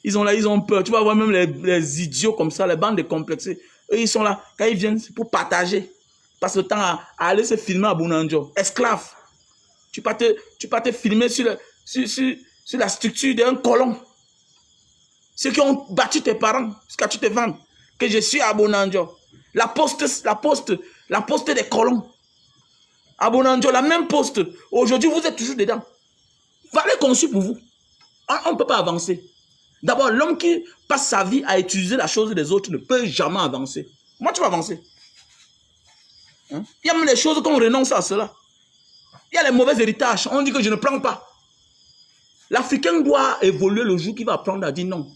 Ils ont peur. Tu vas voir même les idiots comme ça, les bandes décomplexées. Eux, ils sont là. Quand ils viennent, c'est pour partager. Passe le temps à aller se filmer à Bonanjo. Esclave. Tu peux te filmer sur la structure d'un colon. Ceux qui ont battu tes parents, jusqu'à tu te vends. Que je suis à Bonanjo. La poste des colons. À Bonanjo, la même poste. Aujourd'hui, vous êtes toujours dedans. Valez conçu pour vous. On ne peut pas avancer. D'abord, l'homme qui passe sa vie à utiliser la chose des autres ne peut jamais avancer. Comment tu vas avancer? Hein? Il y a même des choses qu'on renonce à cela. Il y a les mauvais héritages. On dit que je ne prends pas. L'Africain doit évoluer le jour qu'il va apprendre à dire non.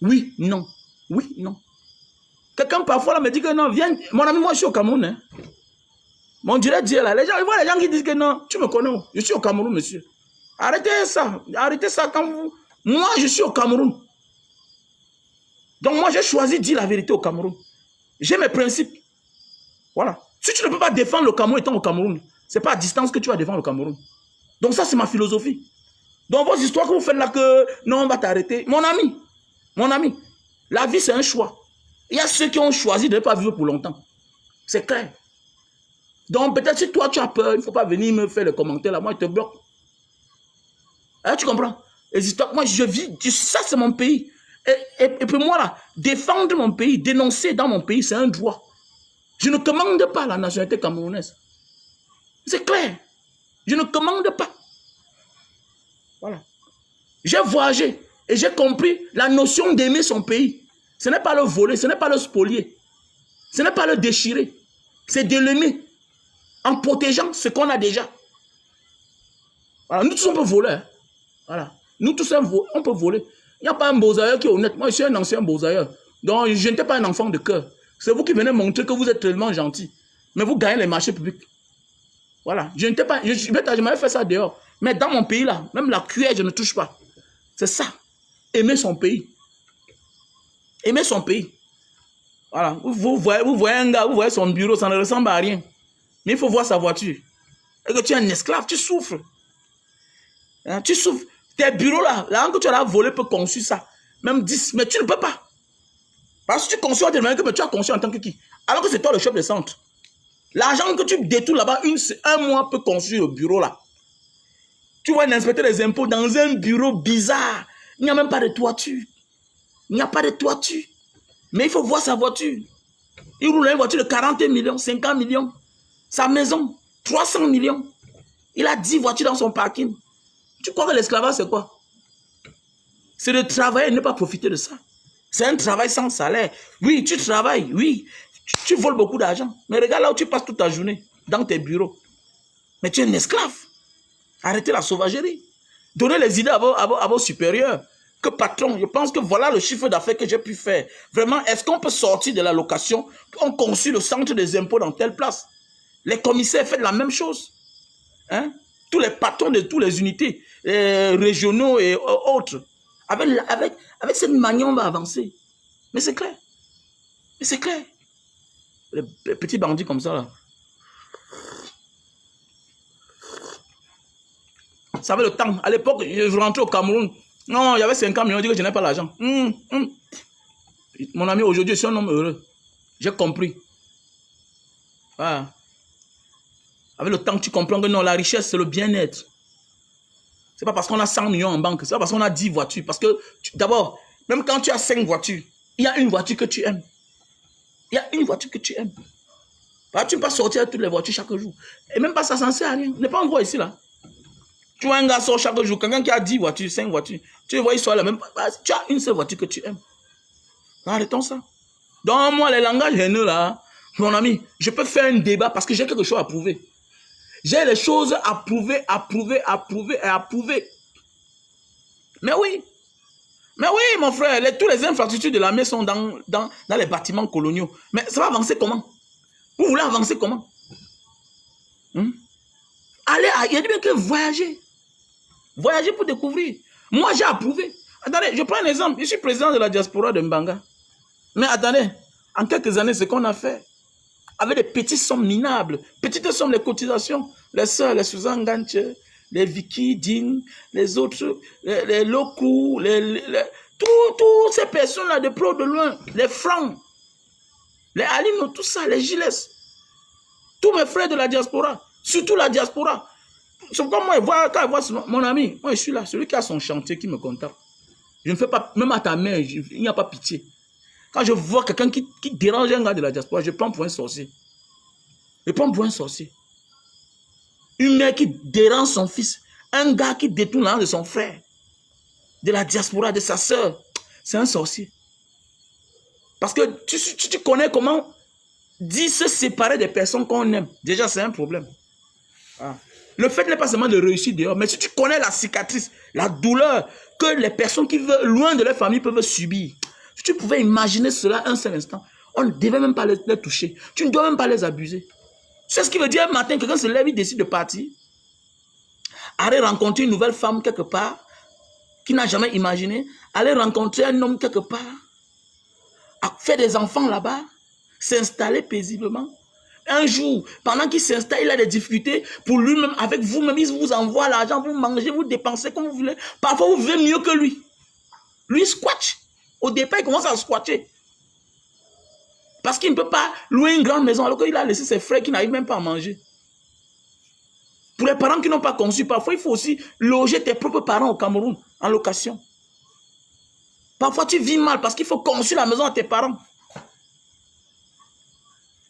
Oui, non. Oui, non. Quelqu'un parfois là, me dit que non, viens. Mon ami, moi je suis au Cameroun. Hein. Mon direct Dieu là. Les gens, ils voient les gens qui disent que non, tu me connais. Je suis au Cameroun, monsieur. Arrêtez ça. Arrêtez ça quand vous. Moi, je suis au Cameroun. Donc moi, j'ai choisi de dire la vérité au Cameroun. J'ai mes principes. Voilà. Si tu ne peux pas défendre le Cameroun étant au Cameroun, ce n'est pas à distance que tu vas défendre le Cameroun. Donc ça, c'est ma philosophie. Donc vos histoires que vous faites là que non, on va t'arrêter. Mon ami, la vie, c'est un choix. Il y a ceux qui ont choisi de ne pas vivre pour longtemps. C'est clair. Donc peut-être si toi, tu as peur, il ne faut pas venir me faire les commentaires là. Moi, je te bloque. Hein, tu comprends? Les histoires, moi, je vis, ça, c'est mon pays. Et puis moi, là, défendre mon pays, dénoncer dans mon pays, c'est un droit. Je ne commande pas la nationalité camerounaise. C'est clair. Je ne commande pas. Voilà. J'ai voyagé et j'ai compris la notion d'aimer son pays. Ce n'est pas le voler, ce n'est pas le spolier. Ce n'est pas le déchirer. C'est de l'aimer en protégeant ce qu'on a déjà. Voilà. Nous tous, on peut voler. Hein. Voilà. Nous tous, on peut voler. Il n'y a pas un Bozaïeur qui est honnête. Moi, je suis un ancien Bozaïeur. Donc, je n'étais pas un enfant de cœur. C'est vous qui venez montrer que vous êtes tellement gentil. Mais vous gagnez les marchés publics. Voilà. Je n'étais pas... Je m'avais fait ça dehors. Mais dans mon pays, là, même la cuillère, je ne touche pas. C'est ça. Aimer son pays. Aimer son pays. Voilà. Vous voyez un gars, vous voyez son bureau, ça ne ressemble à rien. Mais il faut voir sa voiture. Et que tu es un esclave, tu souffres. Hein, tu souffres. Tes bureaux là, l'argent que tu as volé peut construire ça. Même 10, mais tu ne peux pas. Parce que tu construis, mais tu as construit en tant que qui? Alors que c'est toi le chef de centre. L'argent que tu détournes là-bas, un mois peut construire le bureau là. Tu vois un inspecteur des impôts dans un bureau bizarre. Il n'y a même pas de toiture. Il n'y a pas de toiture. Mais il faut voir sa voiture. Il roule une voiture de 40 millions, 50 millions. Sa maison, 300 millions. Il a 10 voitures dans son parking. Tu crois que l'esclavage, c'est quoi? C'est de travailler et ne pas profiter de ça. C'est un travail sans salaire. Oui, tu travailles, oui. Tu voles beaucoup d'argent. Mais regarde là où tu passes toute ta journée, dans tes bureaux. Mais tu es un esclave. Arrêtez la sauvagerie. Donnez les idées à vos supérieurs. Que patron, je pense que voilà le chiffre d'affaires que j'ai pu faire. Vraiment, est-ce qu'on peut sortir de la location? On conçut le centre des impôts dans telle place. Les commissaires font la même chose. Hein? Tous les patrons de toutes les unités régionaux et autres. Avec cette manière, on va avancer. Mais c'est clair. Mais c'est clair. Les petits bandits comme ça, là. Ça avait le temps. À l'époque, je rentrais au Cameroun. Non, il y avait 50 millions, je dis que je n'ai pas l'argent. Mon ami, aujourd'hui, je suis un homme heureux. J'ai compris. Voilà. Avec le temps, tu comprends que non, la richesse, c'est le bien-être. C'est pas parce qu'on a 100 millions en banque, c'est pas parce qu'on a 10 voitures. Parce que, d'abord, même quand tu as 5 voitures, il y a une voiture que tu aimes. Il y a une voiture que tu aimes. Bah, tu ne peux pas sortir avec toutes les voitures chaque jour. Et même pas ça, ça ne sert à rien. On n'est pas en gros ici, là. Tu vois un gars sort chaque jour, quelqu'un qui a 10 voitures, 5 voitures, tu vois, il sort la même. Bah, tu as une seule voiture que tu aimes. Arrêtons ça. Donc, moi, les langages haineux, là, mon ami, je peux faire un débat parce que j'ai quelque chose à prouver. J'ai les choses à prouver, à prouver, à prouver et à prouver. Mais oui, mon frère, tous les infrastructures de l'armée sont dans les bâtiments coloniaux. Mais ça va avancer comment? Vous voulez avancer comment? Allez, il y a bien que voyager. Voyager pour découvrir. Moi, j'ai approuvé. Attendez, je prends un exemple. Je suis président de la diaspora de Mbanga. Mais attendez, en quelques années, ce qu'on a fait, avec des petites sommes minables, petites sommes, les cotisations, les sœurs, les Suzanne Ganche, les Vicky Dean, les autres, les locaux, toutes ces personnes-là de pro de loin, les Francs, les Alino, tout ça, les Gilles, tous mes frères de la diaspora, surtout la diaspora. C'est pourquoi moi, quand je vois mon ami, moi je suis là, celui qui a son chantier qui me contacte. Je ne fais pas, même à ta mère, il n'y a pas pitié. Quand je vois quelqu'un qui dérange un gars de la diaspora, je prends pour un sorcier. Je prends pour un sorcier. Une mère qui dérange son fils, un gars qui détourne l'âme de son frère, de la diaspora, de sa soeur, c'est un sorcier. Parce que tu connais comment dire se séparer des personnes qu'on aime. Déjà, c'est un problème. Ah. Le fait n'est pas seulement de réussir dehors, mais si tu connais la cicatrice, la douleur que les personnes qui vivent loin de leur famille peuvent subir, si tu pouvais imaginer cela un seul instant, on ne devait même pas les toucher. Tu ne dois même pas les abuser. C'est ce qui veut dire un matin, quelqu'un se lève, il décide de partir, aller rencontrer une nouvelle femme quelque part, qui n'a jamais imaginé, aller rencontrer un homme quelque part, faire des enfants là-bas, s'installer paisiblement. Un jour, pendant qu'il s'installe, il a des difficultés pour lui-même, avec vous-même, il vous envoie l'argent, vous mangez, vous dépensez comme vous voulez. Parfois, vous vivez mieux que lui. Lui, il squatte. Au départ, il commence à squatter. Parce qu'il ne peut pas louer une grande maison alors qu'il a laissé ses frères qui n'arrivent même pas à manger. Pour les parents qui n'ont pas conçu, parfois, il faut aussi loger tes propres parents au Cameroun, en location. Parfois, tu vis mal parce qu'il faut construire la maison à tes parents.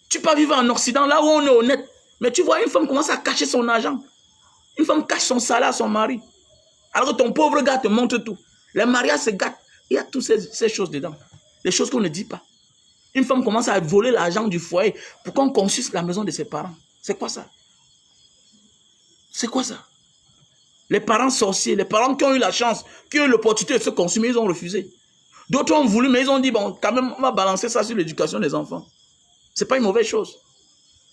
Tu peux vivre en Occident, là où on est honnête. Mais tu vois, une femme commence à cacher son argent. Une femme cache son salaire à son mari. Alors que ton pauvre gars te montre tout. Les mariages se gâtent. Il y a toutes ces choses dedans. Les choses qu'on ne dit pas. Une femme commence à voler l'argent du foyer pour qu'on construise la maison de ses parents. C'est quoi ça? C'est quoi ça? Les parents sorciers, les parents qui ont eu la chance, qui ont eu l'opportunité de se consumer, ils ont refusé. D'autres ont voulu, mais ils ont dit, bon, quand même, on va balancer ça sur l'éducation des enfants. Ce n'est pas une mauvaise chose.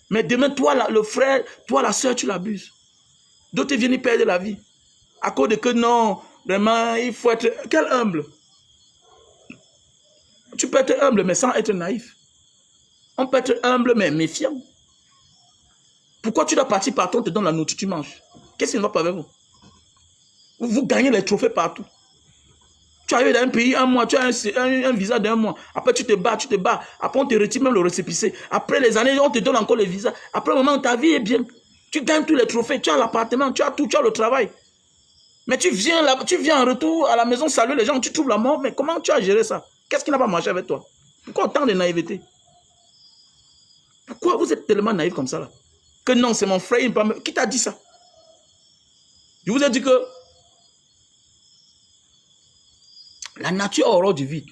Mais demain, toi, le frère, toi, la soeur, tu l'abuses. D'autres viennent y perdre la vie. À cause de que non, vraiment, il faut être... Quel humble. Tu peux être humble, mais sans être naïf. On peut être humble, mais méfiant. Pourquoi tu dois partir partout, on te donne la nourriture, tu manges? Qu'est-ce qui ne va pas avec vous? Vous gagnez les trophées partout. Tu arrives dans un pays, un mois, tu as un visa d'un mois. Après, tu te bats. Après, on te retire même le récépissé. Après les années, on te donne encore le visa. Après, au moment où ta vie est bien, tu gagnes tous les trophées. Tu as l'appartement, tu as tout, tu as le travail. Mais tu viens en retour à la maison saluer les gens, tu trouves la mort. Mais comment tu as géré ça? Qu'est-ce qui n'a pas marché avec toi? Pourquoi autant de naïveté? Pourquoi vous êtes tellement naïf comme ça là? Que non, c'est mon frère, qui t'a dit ça? Je vous ai dit que la nature a horreur du vide.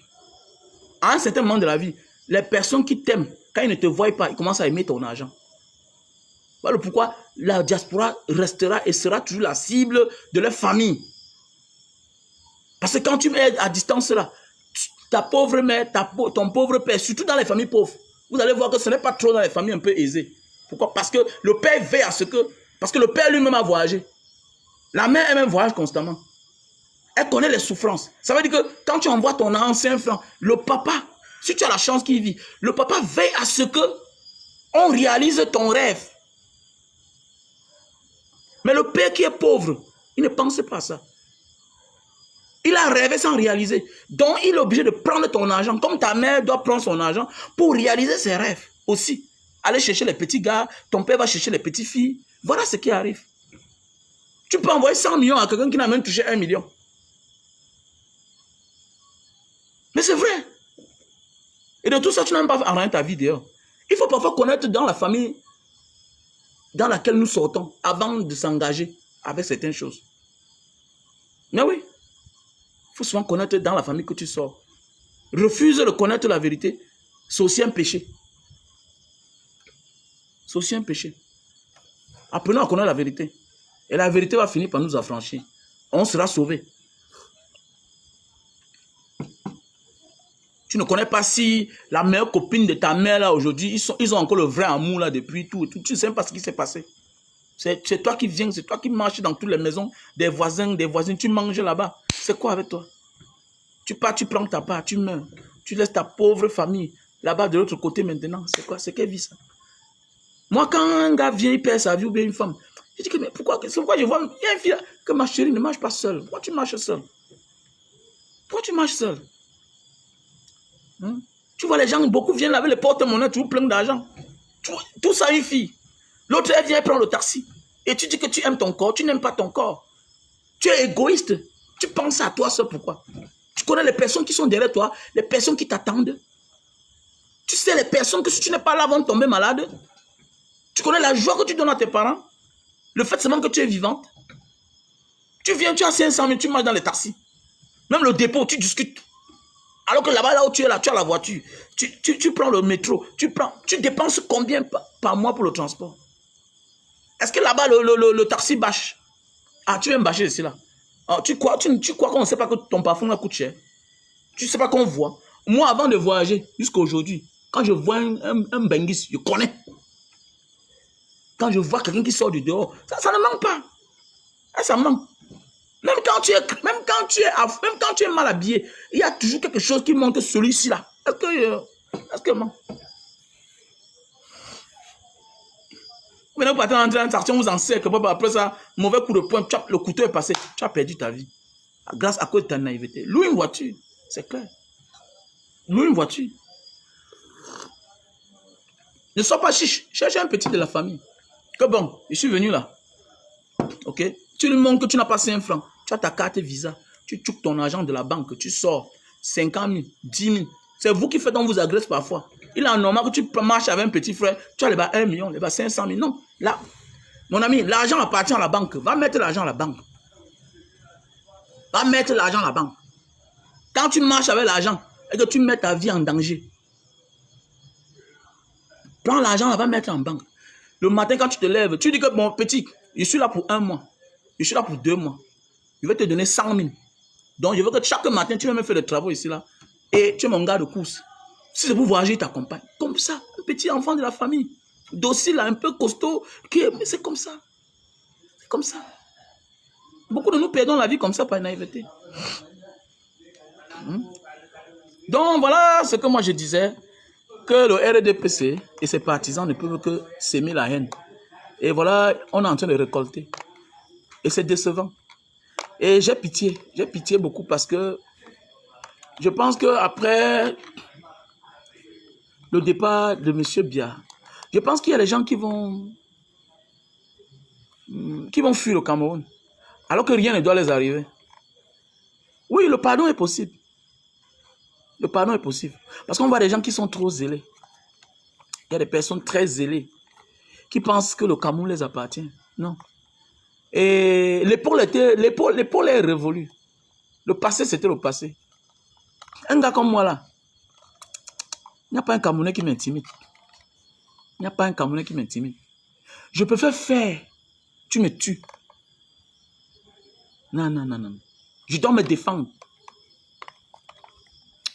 À un certain moment de la vie, les personnes qui t'aiment, quand ils ne te voient pas, ils commencent à aimer ton argent. Voilà pourquoi la diaspora restera et sera toujours la cible de leur famille. Parce que quand tu es à distance là, ta pauvre mère, ton pauvre père, surtout dans les familles pauvres, vous allez voir que ce n'est pas trop dans les familles un peu aisées. Pourquoi? Parce que le père veille à ce que... Parce que le père lui-même a voyagé. La mère elle-même voyage constamment. Elle connaît les souffrances. Ça veut dire que quand tu envoies ton ancien frère, le papa, si tu as la chance qu'il vit, le papa veille à ce que on réalise ton rêve. Mais le père qui est pauvre, il ne pense pas à ça. Il a rêvé sans réaliser. Donc, il est obligé de prendre ton argent, comme ta mère doit prendre son argent, pour réaliser ses rêves aussi. Aller chercher les petits gars, ton père va chercher les petites filles. Voilà ce qui arrive. Tu peux envoyer 100 millions à quelqu'un qui n'a même touché 1 million. Mais c'est vrai. Et de tout ça, tu n'as même pas arrangé ta vie dehors. Il faut parfois connaître dans la famille dans laquelle nous sortons avant de s'engager avec certaines choses. Mais oui, il faut souvent connaître dans la famille que tu sors. Refuse de connaître la vérité, c'est aussi un péché. C'est aussi un péché. Apprenons à connaître la vérité. Et la vérité va finir par nous affranchir. On sera sauvé. Tu ne connais pas si la meilleure copine de ta mère là aujourd'hui, ils ont encore le vrai amour là depuis tout. Tu ne sais pas ce qui s'est passé. C'est toi qui viens, c'est toi qui marches dans toutes les maisons des voisins, des voisines. Tu manges là-bas. C'est quoi avec toi? Tu pars, tu prends ta part, tu meurs. Tu laisses ta pauvre famille là-bas de l'autre côté maintenant. C'est quoi? C'est quelle vie ça? Moi, quand un gars vient, il perd sa vie ou bien une femme, je dis que mais pourquoi je vois, il y a une fille là, que ma chérie ne marche pas seule. Pourquoi tu marches seule? Pourquoi tu marches seule? Tu vois les gens, beaucoup viennent avec les porte-monnaies, toujours plein d'argent. Tout ça, une fille. L'autre, elle vient prendre le taxi. Et tu dis que tu aimes ton corps, tu n'aimes pas ton corps. Tu es égoïste. Tu penses à toi seul, pourquoi? Tu connais les personnes qui sont derrière toi, les personnes qui t'attendent. Tu sais les personnes que si tu n'es pas là, vont tomber malades. Tu connais la joie que tu donnes à tes parents. Le fait seulement que tu es vivante. Tu viens, tu as 500 000, tu marches dans les taxis. Même le dépôt, tu discutes. Alors que là-bas, là où tu es là, tu as la voiture. Tu prends le métro. Tu dépenses combien par mois pour le transport? Est-ce que là-bas, le taxi bâche? Ah, tu viens me bâcher ici, là. Ah, tu crois qu'on ne sait pas que ton parfum là coûte cher? Tu ne sais pas qu'on voit? Moi, avant de voyager, jusqu'à aujourd'hui, quand je vois un Bengis, je connais. Quand je vois quelqu'un qui sort du dehors, ça ne manque pas. Ça manque. Même quand tu es mal habillé, il y a toujours quelque chose qui montre celui-ci là. Est-ce que non? Maintenant, vous partez dans une transaction, vous en cercle, après ça, mauvais coup de poing, le couteau est passé, tu as perdu ta vie. Grâce à cause de ta naïveté. Loue une voiture, c'est clair. Loue une voiture. Ne sois pas chiche, cherche un petit de la famille. Que bon, je suis venu là. Ok? Tu lui montres que tu n'as pas 5 francs. Tu as ta carte Visa. Tu choques ton argent de la banque. Tu sors 50 000, 10 000. C'est vous qui faites, on vous agresse parfois. Il est normal que tu marches avec un petit frère. Tu as les bas 1 million, les bas 500 000. Non. Là, mon ami, l'argent appartient à la banque. Va mettre l'argent à la banque. Va mettre l'argent à la banque. Quand tu marches avec l'argent et que tu mets ta vie en danger, prends l'argent, va mettre en banque. Le matin, quand tu te lèves, tu dis que mon petit, je suis là pour 1 mois. Je suis là pour 2 mois. Je vais te donner 100 000. Donc, je veux que chaque matin, tu vas me faire le travail ici, là. Et tu es mon gars de course. Si c'est pour voyager, il t'accompagne. Comme ça, un petit enfant de la famille. Docile, un peu costaud. Mais c'est comme ça. C'est comme ça. Beaucoup de nous perdons la vie comme ça par naïveté. Donc, voilà ce que moi je disais. Que le RDPC et ses partisans ne peuvent que s'aimer la haine. Et voilà, on est en train de récolter. Et c'est décevant. Et j'ai pitié beaucoup parce que je pense qu'après le départ de M. Biya, je pense qu'il y a des gens qui vont fuir le Cameroun, alors que rien ne doit les arriver. Oui, le pardon est possible. Le pardon est possible. Parce qu'on voit des gens qui sont trop zélés. Il y a des personnes très zélées qui pensent que le Cameroun les appartient. Non. Et l'épaule est révolue. Le passé, c'était le passé. Un gars comme moi là, il n'y a pas un Camerounais qui m'intimide. Il n'y a pas un Camerounais qui m'intimide. Je préfère faire. Tu me tues. Non, non, non, non. Je dois me défendre.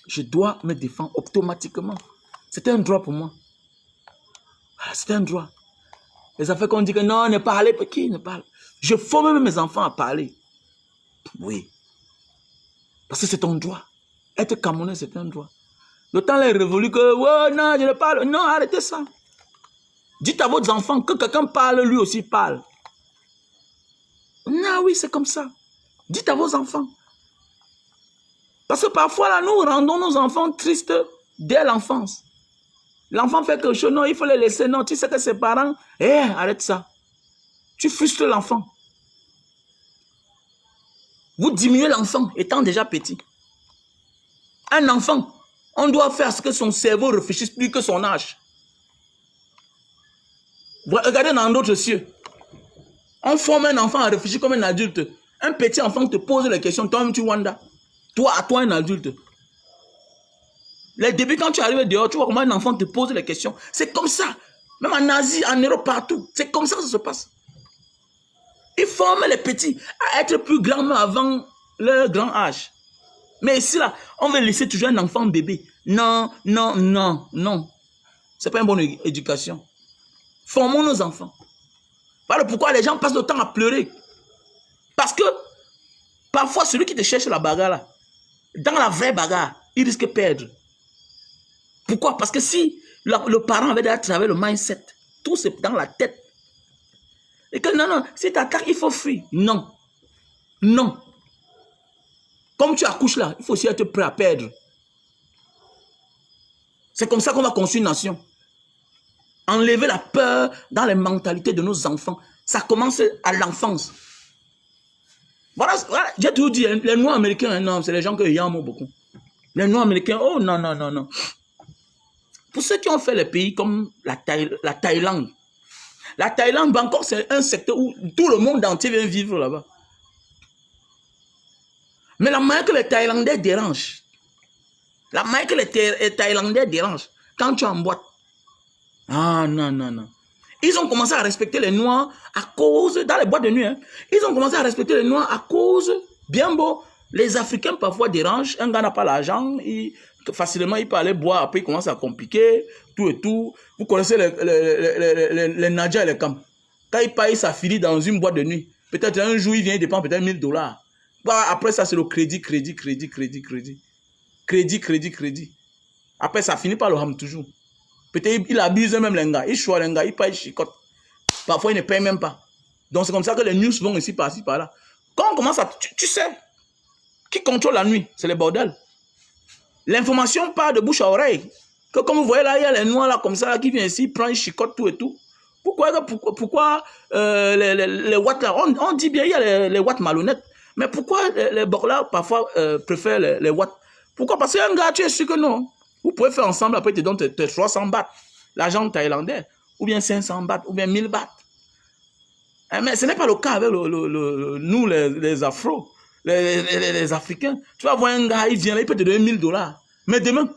Je dois me défendre automatiquement. C'était un droit pour moi. C'était un droit. Les affaires qu'on dit que non, ne parlez pas. Qui ne parle? Je forme même mes enfants à parler. Oui. Parce que c'est ton droit. Être Camerounais, c'est un droit. Le temps est révolu que, oh, non, je ne parle. Non, arrêtez ça. Dites à vos enfants que quelqu'un parle, lui aussi parle. Non, oui, c'est comme ça. Dites à vos enfants. Parce que parfois, là, nous rendons nos enfants tristes dès l'enfance. L'enfant fait quelque chose, non, il faut les laisser. Non, tu sais que ses parents, arrête ça. Tu frustres l'enfant. Vous diminuez l'enfant étant déjà petit. Un enfant, on doit faire ce que son cerveau réfléchisse plus que son âge. Regardez dans d'autres cieux. On forme un enfant à réfléchir comme un adulte. Un petit enfant te pose les questions, toi-même tu wanda. Toi, à toi un adulte. Les débuts, quand tu arrives dehors, tu vois comment un enfant te pose les questions. C'est comme ça. Même en Asie, en Europe, partout. C'est comme ça que ça se passe. Ils forment les petits à être plus grands même avant leur grand âge. Mais ici, là, on veut laisser toujours un enfant bébé. Non, non, non, non. Ce n'est pas une bonne éducation. Formons nos enfants. Voilà pourquoi les gens passent le temps à pleurer. Parce que, parfois, celui qui te cherche la bagarre, là, dans la vraie bagarre, il risque de perdre. Pourquoi? Parce que si le parent avait déjà travaillé le mindset, tout c'est dans la tête. Et que non, non, si tu attaques, il faut fuir. Non. Non. Comme tu accouches là, il faut aussi être prêt à perdre. C'est comme ça qu'on va construire une nation. Enlever la peur dans les mentalités de nos enfants. Ça commence à l'enfance. Voilà, voilà. J'ai toujours dit, les Noirs américains, non, c'est les gens que j'aime beaucoup. Les Noirs américains, oh non, non, non, non. Pour ceux qui ont fait les pays comme la Thaïlande, encore, c'est un secteur où tout le monde entier vient vivre là-bas. Mais la manière que les Thaïlandais dérangent, quand tu es en boîte, ah non, non, non. Ils ont commencé à respecter les Noirs à cause, dans les boîtes de nuit, hein, ils ont commencé à respecter les Noirs à cause, bien beau, les Africains parfois dérangent, un gars n'a pas l'argent, facilement il peut aller boire, après il commence à compliquer, tout et tout. Vous connaissez les Nadja et les Kam. Quand il paye sa fille dans une boîte de nuit, peut-être un jour il vient, il dépense peut-être $1000. Après ça c'est le crédit. Après ça finit par le ham toujours. Peut-être il abuse même les gars, il choisit les gars, il paye chicote. Parfois il ne paye même pas. Donc c'est comme ça que les news vont ici par-ci par-là. Quand on commence à... Tu sais, qui contrôle la nuit, c'est le bordel. L'information part de bouche à oreille. Que comme vous voyez là, il y a les noirs là comme ça là, qui viennent ici, prennent chicote tout et tout. Pourquoi les watts là, on dit bien il y a les watts malhonnêtes. Mais pourquoi les bords-là parfois préfèrent les watts? Pourquoi? Parce qu'un gars, tu es sûr que non. Vous pouvez faire ensemble, après tu donnes tes 300 bahts, l'argent thaïlandais, ou bien 500 bahts, ou bien 1000 bahts. Mais ce n'est pas le cas avec nous, les Afro, les Africains. Tu vas voir un gars, il vient là, il peut te donner $1000. Mais demain,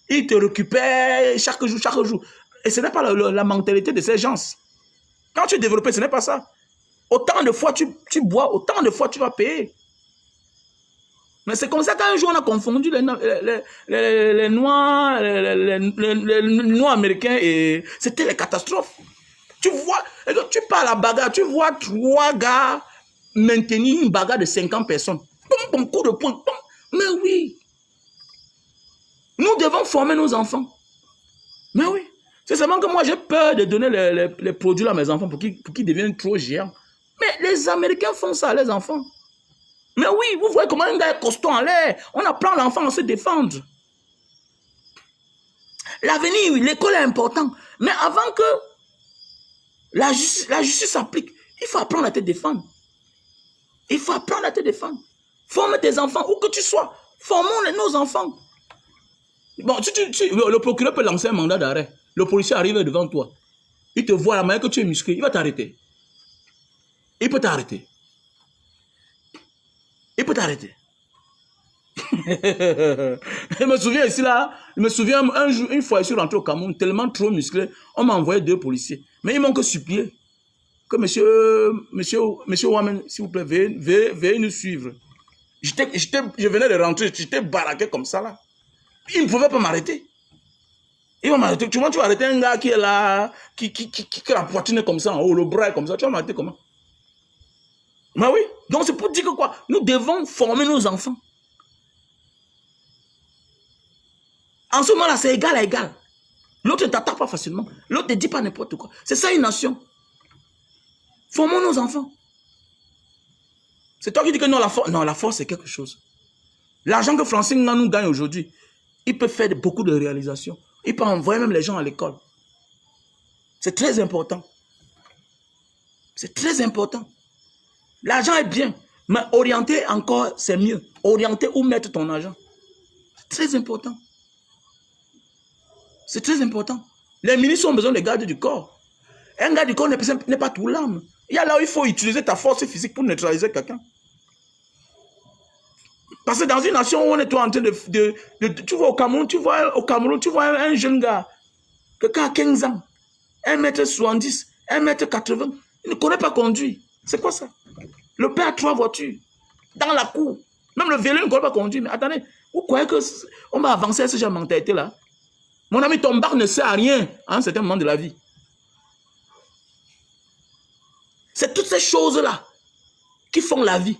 il te récupère chaque jour. Et ce n'est pas la mentalité de ces gens. Quand tu es développé, ce n'est pas ça. Autant de fois tu bois, autant de fois tu vas payer. Mais c'est comme ça qu'un jour on a confondu les Noirs, les Noirs américains et c'était les catastrophes. Tu vois, tu pars à la bagarre, tu vois 3 gars maintenir une bagarre de 50 personnes. Pom, coup de poing, pom. Mais oui. Nous devons former nos enfants. Mais oui. C'est seulement que moi j'ai peur de donner les produits à mes enfants pour qu'ils deviennent trop géants. Mais les Américains font ça à les enfants. Mais oui, vous voyez comment un gars est costaud en l'air. On apprend l'enfant à se défendre. L'avenir, oui, l'école est importante. Mais avant que la justice s'applique, il faut apprendre à te défendre. Il faut apprendre à te défendre. Forme tes enfants, où que tu sois. Formons nos enfants. Bon, le procureur peut lancer un mandat d'arrêt. Le policier arrive devant toi. Il te voit la manière que tu es musclé. Il va t'arrêter. Il peut t'arrêter. Il peut t'arrêter. Je me souviens ici là, un jour, une fois je suis rentré au Cameroun, tellement trop musclé, on m'a envoyé 2 policiers. Mais ils m'ont que supplié que monsieur Wamen, s'il vous plaît, veuillez nous suivre. Je venais de rentrer, j'étais baraqué comme ça là. Ils ne pouvaient pas m'arrêter. Ils vont m'arrêter. Tu vas arrêter un gars qui est là, qui la poitrine comme ça, en haut, le bras comme ça, tu vas m'arrêter comment? Mais oui, donc c'est pour dire que quoi? Nous devons former nos enfants. En ce moment-là, c'est égal à égal. L'autre ne t'attaque pas facilement. L'autre ne dit pas n'importe quoi. C'est ça une nation. Formons nos enfants. C'est toi qui dis que non, la force. Non, la force, c'est quelque chose. L'argent que Francine nous gagne aujourd'hui, il peut faire beaucoup de réalisations. Il peut envoyer même les gens à l'école. C'est très important. C'est très important. L'argent est bien, mais orienter encore, c'est mieux. Orienter où mettre ton argent. C'est très important. C'est très important. Les ministres ont besoin des gardes du corps. Un garde du corps n'est pas tout l'âme. Il y a là où il faut utiliser ta force physique pour neutraliser quelqu'un. Parce que dans une nation où on est en train tu vois au Cameroun, tu vois un jeune gars, quelqu'un à 15 ans, 1m70, 1m80, il ne connaît pas conduire. C'est quoi ça? Le père a 3 voitures dans la cour. Même le vélo, il ne connaît pas conduire. Mais attendez, vous croyez qu'on va avancer à ce genre de mentalité-là? Mon ami, ton bar ne sert à rien à un certain moment de la vie. C'est toutes ces choses-là qui font la vie.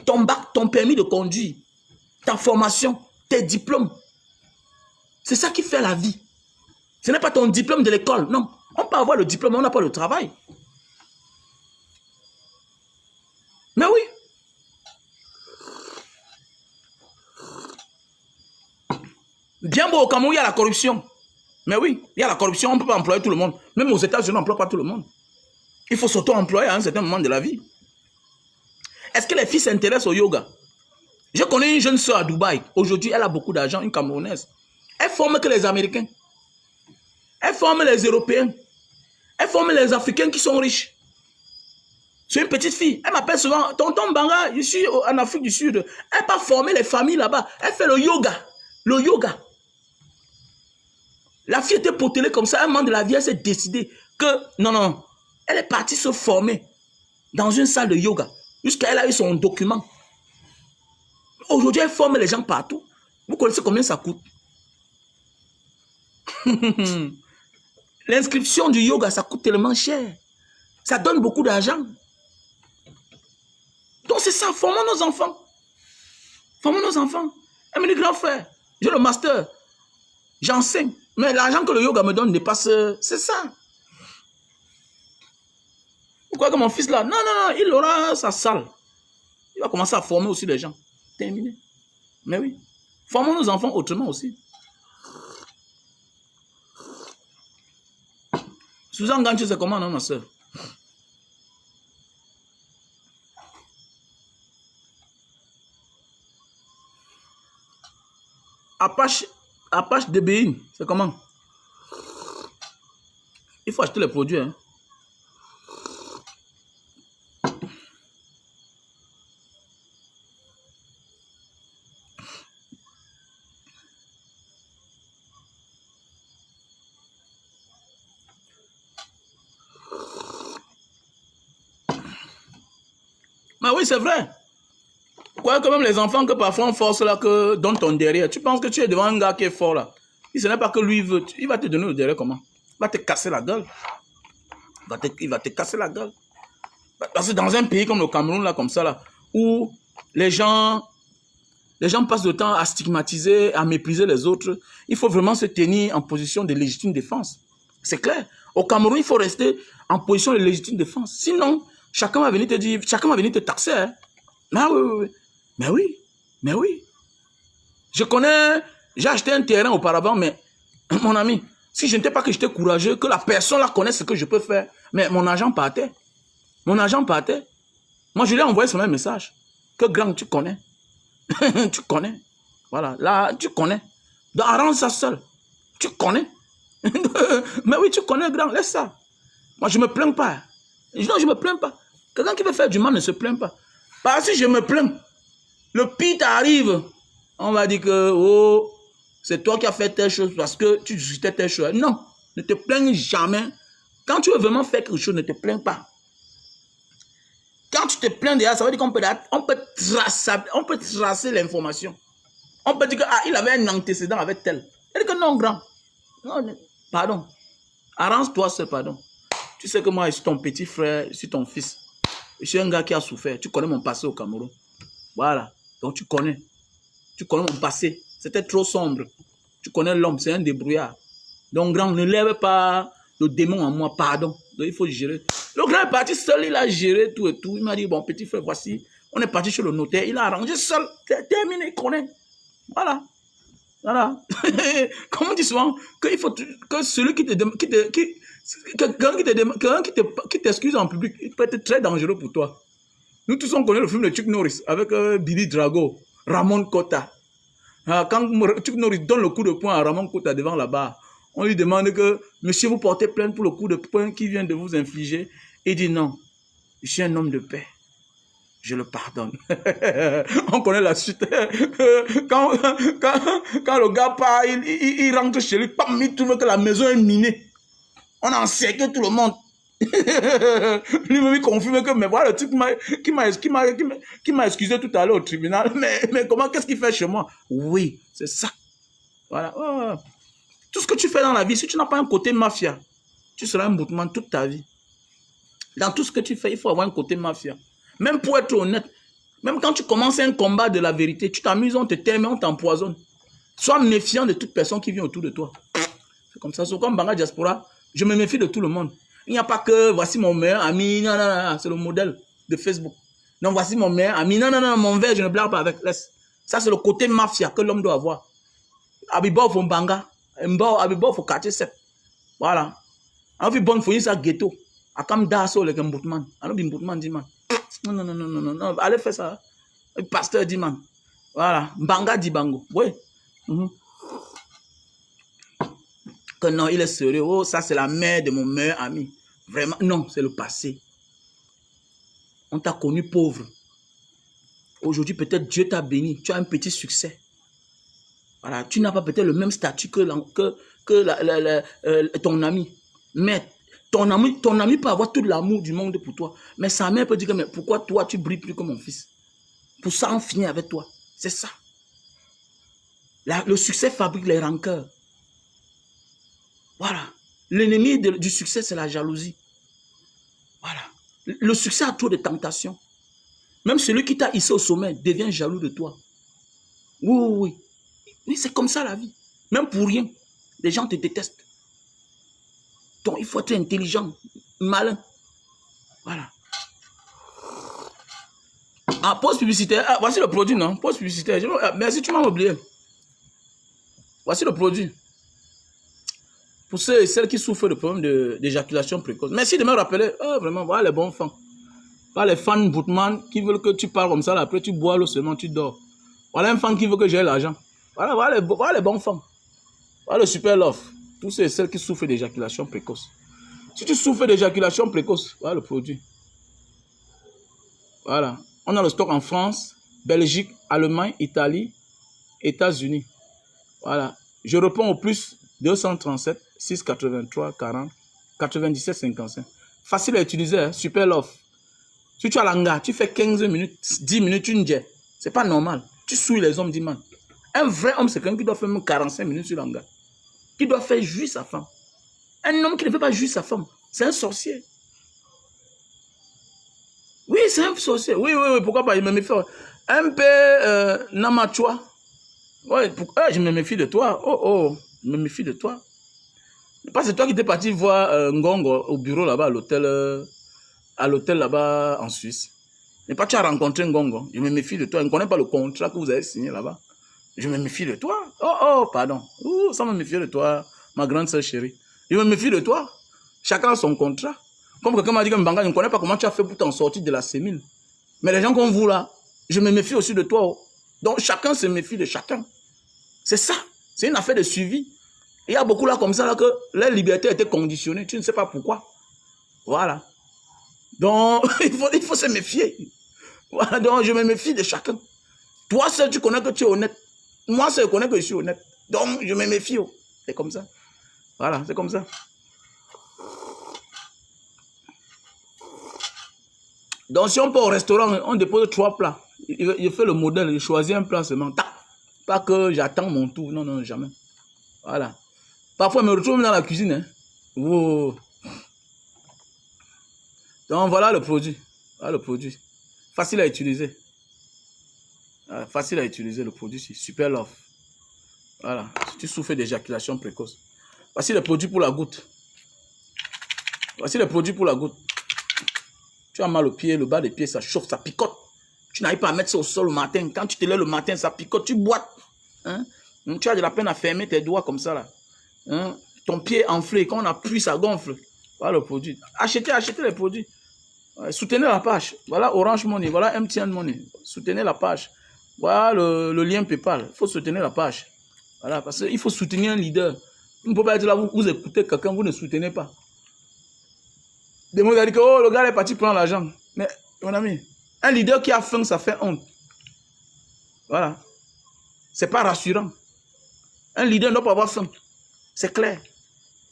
Ton bac, ton permis de conduire, ta formation, tes diplômes. C'est ça qui fait la vie. Ce n'est pas ton diplôme de l'école, non. On peut avoir le diplôme, mais on n'a pas le travail. Mais oui. Bien beau, au Cameroun, il y a la corruption. Mais oui, il y a la corruption, on ne peut pas employer tout le monde. Même aux États-Unis, on n'emploie pas tout le monde. Il faut s'auto-employer à un certain moment de la vie. Est-ce que les filles s'intéressent au yoga? Je connais une jeune soeur à Dubaï. Aujourd'hui, elle a beaucoup d'argent, une Camerounaise. Elle forme que les Américains. Elle forme les Européens. Elle forme les Africains qui sont riches. C'est une petite fille. Elle m'appelle souvent, tonton Banga, je suis en Afrique du Sud. Elle va former les familles là-bas. Elle fait le yoga. Le yoga. La fille était potelée comme ça. Un moment de la vie, elle s'est décidée que, non. Elle est partie se former dans une salle de yoga. Jusqu'à elle a eu son document. Aujourd'hui, elle forme les gens partout. Vous connaissez combien ça coûte? L'inscription du yoga, ça coûte tellement cher. Ça donne beaucoup d'argent. Donc c'est ça, formons nos enfants. Formons nos enfants. Elle me dit, grand frère, j'ai le master. J'enseigne. Mais l'argent que le yoga me donne dépasse... C'est ça. Pourquoi que mon fils là? Non, il aura sa salle. Il va commencer à former aussi les gens. Terminé. Mais oui. Formons nos enfants autrement aussi. Suzanne Gancho, c'est comment, non, ma soeur? Apache de Béin, c'est comment? Il faut acheter les produits. Hein. Mais oui, c'est vrai. Quoi que même les enfants que parfois on force là, que donne ton derrière, tu penses que tu es devant un gars qui est fort là. Si ce n'est pas que lui veut, il va te donner le derrière comment? Il va te casser la gueule. Il va te casser la gueule. Parce que dans un pays comme le Cameroun, là, comme ça, là, où les gens passent le temps à stigmatiser, à mépriser les autres, il faut vraiment se tenir en position de légitime défense. C'est clair. Au Cameroun, il faut rester en position de légitime défense. Sinon, chacun va venir te dire, chacun va venir te taxer. Hein. Ah oui. Mais oui. J'ai acheté un terrain auparavant, mais mon ami, si je n'étais pas que j'étais courageux, que la personne là connaisse ce que je peux faire, mais mon argent partait. Moi, je lui ai envoyé ce même message. Que grand, tu connais. Tu connais. Voilà, là, tu connais. Donc, arrange ça seul. Tu connais. Mais oui, tu connais, grand, laisse ça. Moi, je ne me plains pas. Non, je ne me plains pas. Quelqu'un qui veut faire du mal ne se plaint pas. Parce que si je me plains, le pire t'arrive. On va dire que, oh, c'est toi qui as fait telle chose parce que tu justais telle chose. Non, ne te plains jamais. Quand tu veux vraiment faire quelque chose, ne te plains pas. Quand tu te plains déjà, ça veut dire qu'on peut tracer l'information. On peut dire qu'il avait un antécédent avec tel. Il dit que non, grand. Non, pardon. Arrange-toi seul, pardon. Tu sais que moi, je suis ton petit frère, je suis ton fils. Je suis un gars qui a souffert. Tu connais mon passé au Cameroun. Voilà. Donc, tu connais mon passé. C'était trop sombre. Tu connais l'homme, c'est un débrouillard. Donc, grand, ne lève pas le démon en moi, pardon. Donc, il faut gérer. Le grand est parti seul, il a géré tout et tout. Il m'a dit, bon, petit frère, voici. On est parti chez le notaire, il a arrangé seul. Terminé, il connaît. Voilà. Comme on dit souvent, que celui qui t'excuse en public, il peut être très dangereux pour toi. Nous tous, on connaît le film de Chuck Norris avec Billy Drago, Ramon Kota. Quand Chuck Norris donne le coup de poing à Ramon Kota devant la barre, on lui demande que, monsieur, vous portez plainte pour le coup de poing qui vient de vous infliger. Il dit non, je suis un homme de paix. Je le pardonne. On connaît la suite. Quand le gars part, il rentre chez lui, il trouve que la maison est minée. On a encerclé tout le monde. Lui-même, il confirme que, mais voilà, le type qui m'a excusé tout à l'heure au tribunal. Mais comment, qu'est-ce qu'il fait chez moi? Oui, c'est ça. Voilà. Oh. Tout ce que tu fais dans la vie, si tu n'as pas un côté mafia, tu seras un mouvement toute ta vie. Dans tout ce que tu fais, il faut avoir un côté mafia. Même pour être honnête, même quand tu commences un combat de la vérité, tu t'amuses, on te t'aime, on t'empoisonne. Sois méfiant de toute personne qui vient autour de toi. C'est comme ça. C'est comme Banga Diaspora, je me méfie de tout le monde. Il n'y a pas que voici mon meilleur ami, non, non, non, c'est le modèle de Facebook. Non, voici mon meilleur ami, non, non, non, mon verre, je ne blague pas avec, laisse. Ça, c'est le côté mafia que l'homme doit avoir. Abibo faut Banga, Abibo faut quartier 7. Voilà. On fait bonne fouille, ça ghetto. Akam daso le Gambutman. Alors, Bimbutman dit man. Non, non, non, non, non, non, allez faire ça. Le pasteur dit man. Voilà. Banga dit bango. Oui. Que non, il est sérieux. Oh, ça, c'est la mère de mon meilleur ami. Vraiment, non, c'est le passé. On t'a connu pauvre. Aujourd'hui, peut-être Dieu t'a béni. Tu as un petit succès. Voilà. Tu n'as pas peut-être le même statut que ton ami. Mais ton ami peut avoir tout l'amour du monde pour toi. Mais sa mère peut dire que mais pourquoi toi, tu brilles plus que mon fils? Pour ça, on finit avec toi. C'est ça. Le succès fabrique les rancœurs. Voilà. L'ennemi du succès, c'est la jalousie. Voilà. Le succès a trop de tentations. Même celui qui t'a hissé au sommet devient jaloux de toi. Oui, oui, oui. Oui, c'est comme ça la vie. Même pour rien. Les gens te détestent. Donc, il faut être intelligent, malin. Voilà. Ah, pause publicitaire. Ah, voici le produit, non? Pause publicitaire. Merci, tu m'as oublié. Voici le produit. Pour ceux et celles qui souffrent de problèmes d'éjaculation précoce. Merci de me rappeler. Oh, vraiment, voilà les bons fans. Voilà les fans Bootman qui veulent que tu parles comme ça. Là, après, tu bois l'eau seulement, tu dors. Voilà un fan qui veut que j'ai l'argent. Voilà les bons fans. Voilà le super love. Tous ceux et celles qui souffrent d'éjaculation précoce. Si tu souffres d'éjaculation précoce, voilà le produit. Voilà. On a le stock en France, Belgique, Allemagne, Italie, États-Unis. Voilà. Je réponds au plus 237 683 40 97 55. Facile à utiliser, hein? Super love. Si tu as l'anga, tu fais 15 minutes, 10 minutes, tu ne jettes. C'est pas normal. Tu souilles les hommes, dis man. Un vrai homme, c'est quelqu'un qui doit faire même 45 minutes sur l'anga. Qui doit faire jouir sa femme. Un homme qui ne fait pas jouir sa femme, c'est un sorcier. Oui, c'est un sorcier. Oui, oui, oui, pourquoi pas, il me méfie. Un peu Namachua. Ouais, je me méfie de toi. Oh, oh, je me méfie de toi. Parce que c'est toi qui t'es parti voir Ngongo au bureau là-bas, à l'hôtel là-bas en Suisse. Mais pas tu as rencontré Ngongo. Je me méfie de toi. Je ne connais pas le contrat que vous avez signé là-bas. Je me méfie de toi. Oh, oh, pardon. Oh, ça me méfie de toi, ma grande sœur chérie. Je me méfie de toi. Chacun a son contrat. Comme quelqu'un m'a dit que Mbanga, je ne connais pas comment tu as fait pour t'en sortir de la sémile. Mais les gens comme vous là, je me méfie aussi de toi. Oh. Donc chacun se méfie de chacun. C'est ça. C'est une affaire de suivi. Il y a beaucoup là comme ça là que leur liberté a été conditionnée. Tu ne sais pas pourquoi. Voilà. Donc il faut se méfier. Voilà. Donc je me méfie de chacun. Toi seul tu connais que tu es honnête. Moi seul je connais que je suis honnête. Donc je me méfie. Oh. C'est comme ça. Voilà, c'est comme ça. Donc si on peut au restaurant, on dépose 3 plats. Il fait le modèle, il choisit un plat seulement. Pas que j'attends mon tour. Non, non, jamais. Voilà. Parfois, je me retrouve dans la cuisine. Hein. Wow. Donc, voilà le produit. Voilà le produit. Facile à utiliser. Voilà, facile à utiliser le produit. Super love. Voilà. Si tu souffres d'éjaculation précoce. Voici le produit pour la goutte. Voici le produit pour la goutte. Tu as mal au pied, le bas des pieds, ça chauffe, ça picote. Tu n'arrives pas à mettre ça au sol le matin. Quand tu te lèves le matin, ça picote, tu boites. Hein? Tu as de la peine à fermer tes doigts comme ça là. Hein? Ton pied enflé, quand on appuie, ça gonfle. Voilà le produit. Achetez les produits. Soutenez la page. Voilà Orange Money, voilà MTN Money. Soutenez la page. Voilà le lien PayPal. Il faut soutenir la page. Voilà, parce qu'il faut soutenir un leader. Vous ne pouvez pas être là, vous écoutez quelqu'un, vous ne soutenez pas. Des mots ont dit que oh, le gars est parti prendre l'argent. Mais, mon ami, un leader qui a faim, ça fait honte. Voilà. C'est pas rassurant. Un leader ne doit pas avoir faim. C'est clair.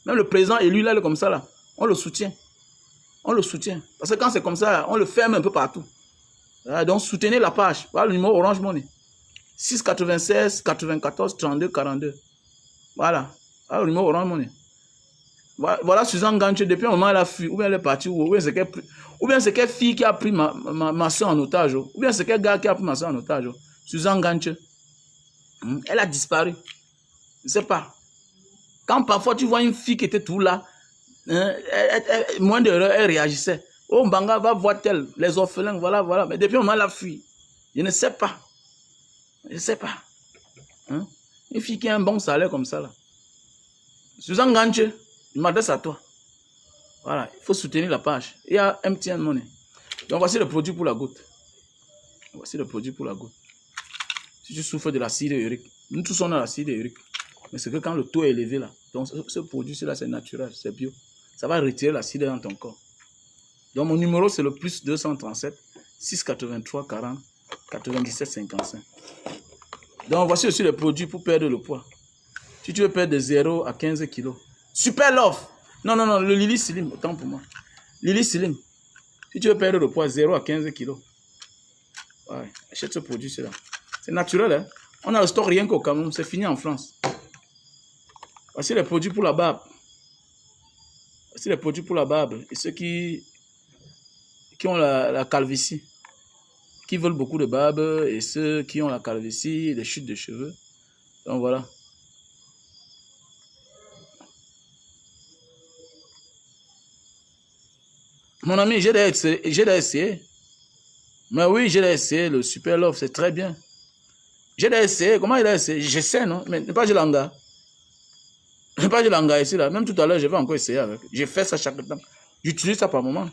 Même le président élu, là, comme ça, là, on le soutient. On le soutient. Parce que quand c'est comme ça, on le ferme un peu partout. Voilà, donc, soutenez la page. Voilà le numéro Orange Money. 696 94 32 42. Voilà. Voilà le numéro Orange Money. Voilà Suzanne Ganche, depuis un moment elle a fui, ou bien elle est partie, ou bien c'est quelle fille qui a pris ma soeur en otage, ou bien c'est quel gars qui a pris ma soeur en otage. Suzanne Ganche, elle a disparu. Je ne sais pas. Quand parfois tu vois une fille qui était tout là, moins d'heures, elle réagissait. Oh, Mbanga va voir tel, les orphelins, voilà. Mais depuis un moment elle a fui. Je ne sais pas. Je ne sais pas. Une fille qui a un bon salaire comme ça là. Suzanne Ganche, je m'adresse à toi. Voilà, il faut soutenir la page. Il y a MTN Money. Donc voici le produit pour la goutte. Voici le produit pour la goutte. Si tu souffres de l'acide urique, nous tous on a l'acide urique. Mais c'est que quand le taux est élevé là, donc ce produit-là c'est naturel, c'est bio. Ça va retirer l'acide dans ton corps. Donc mon numéro c'est le plus 237 683 40 97 55. Donc voici aussi le produit pour perdre le poids. Si tu veux perdre de 0 à 15 kilos. Super Love. Non, le Lily Slim, autant pour moi. Lily Slim. Si tu veux perdre le poids 0 à 15 kilos. Ouais, achète ce produit, c'est là. C'est naturel, hein. On a le stock rien qu'au Cameroun, c'est fini en France. Voici les produits pour la barbe. Voici les produits pour la barbe. Et ceux qui ont la calvitie, qui veulent beaucoup de barbe, et ceux qui ont la calvitie, des chutes de cheveux. Donc voilà. Mon ami, j'ai essayé. Mais oui, j'ai essayé le Super Love, c'est très bien. J'ai essayé. Comment il a essayé? J'essaie, non? Mais pas de langage. Pas de langage ici, là. Même tout à l'heure, je vais encore essayer avec. J'ai fait ça chaque temps. J'utilise ça par moment.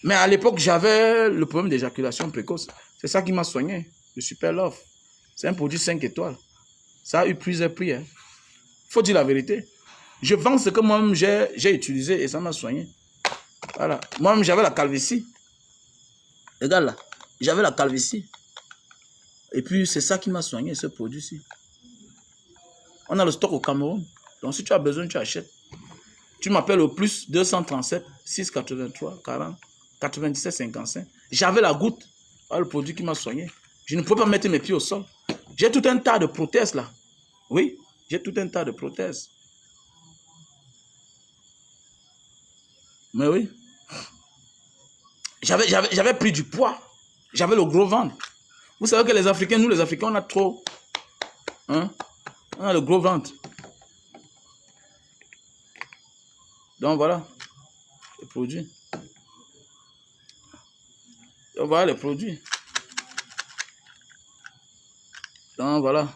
Mais à l'époque, j'avais le problème d'éjaculation précoce. C'est ça qui m'a soigné. Le Super Love. C'est un produit 5 étoiles. Ça a eu plusieurs prix. Hein. Faut dire la vérité. Je vends ce que moi-même j'ai utilisé et ça m'a soigné. Voilà. Moi-même, j'avais la calvitie. Regarde là. J'avais la calvitie. Et puis, c'est ça qui m'a soigné, ce produit-ci. On a le stock au Cameroun. Donc, si tu as besoin, tu achètes. Tu m'appelles au plus 237 683 40 97 55. J'avais la goutte. Voilà le produit qui m'a soigné. Je ne pouvais pas mettre mes pieds au sol. J'ai tout un tas de prothèses là. Oui, j'ai tout un tas de prothèses. Mais oui. J'avais pris du poids. J'avais le gros ventre. Vous savez que les Africains, nous les Africains, on a trop. Hein? On a le gros ventre. Donc voilà. Les produits. Donc voilà les produits. Donc voilà.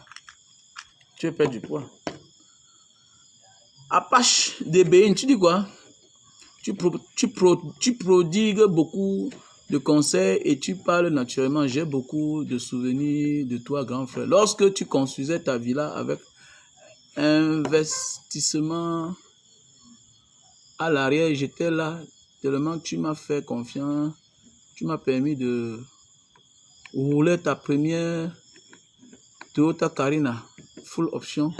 Tu veux perdre du poids. Apache DBN, tu dis quoi? Tu prodigues beaucoup de conseils et tu parles naturellement. J'ai beaucoup de souvenirs de toi, grand frère. Lorsque tu construisais ta villa avec investissement à l'arrière, j'étais là. Tellement tu m'as fait confiance. Tu m'as permis de rouler ta première Toyota Carina full option.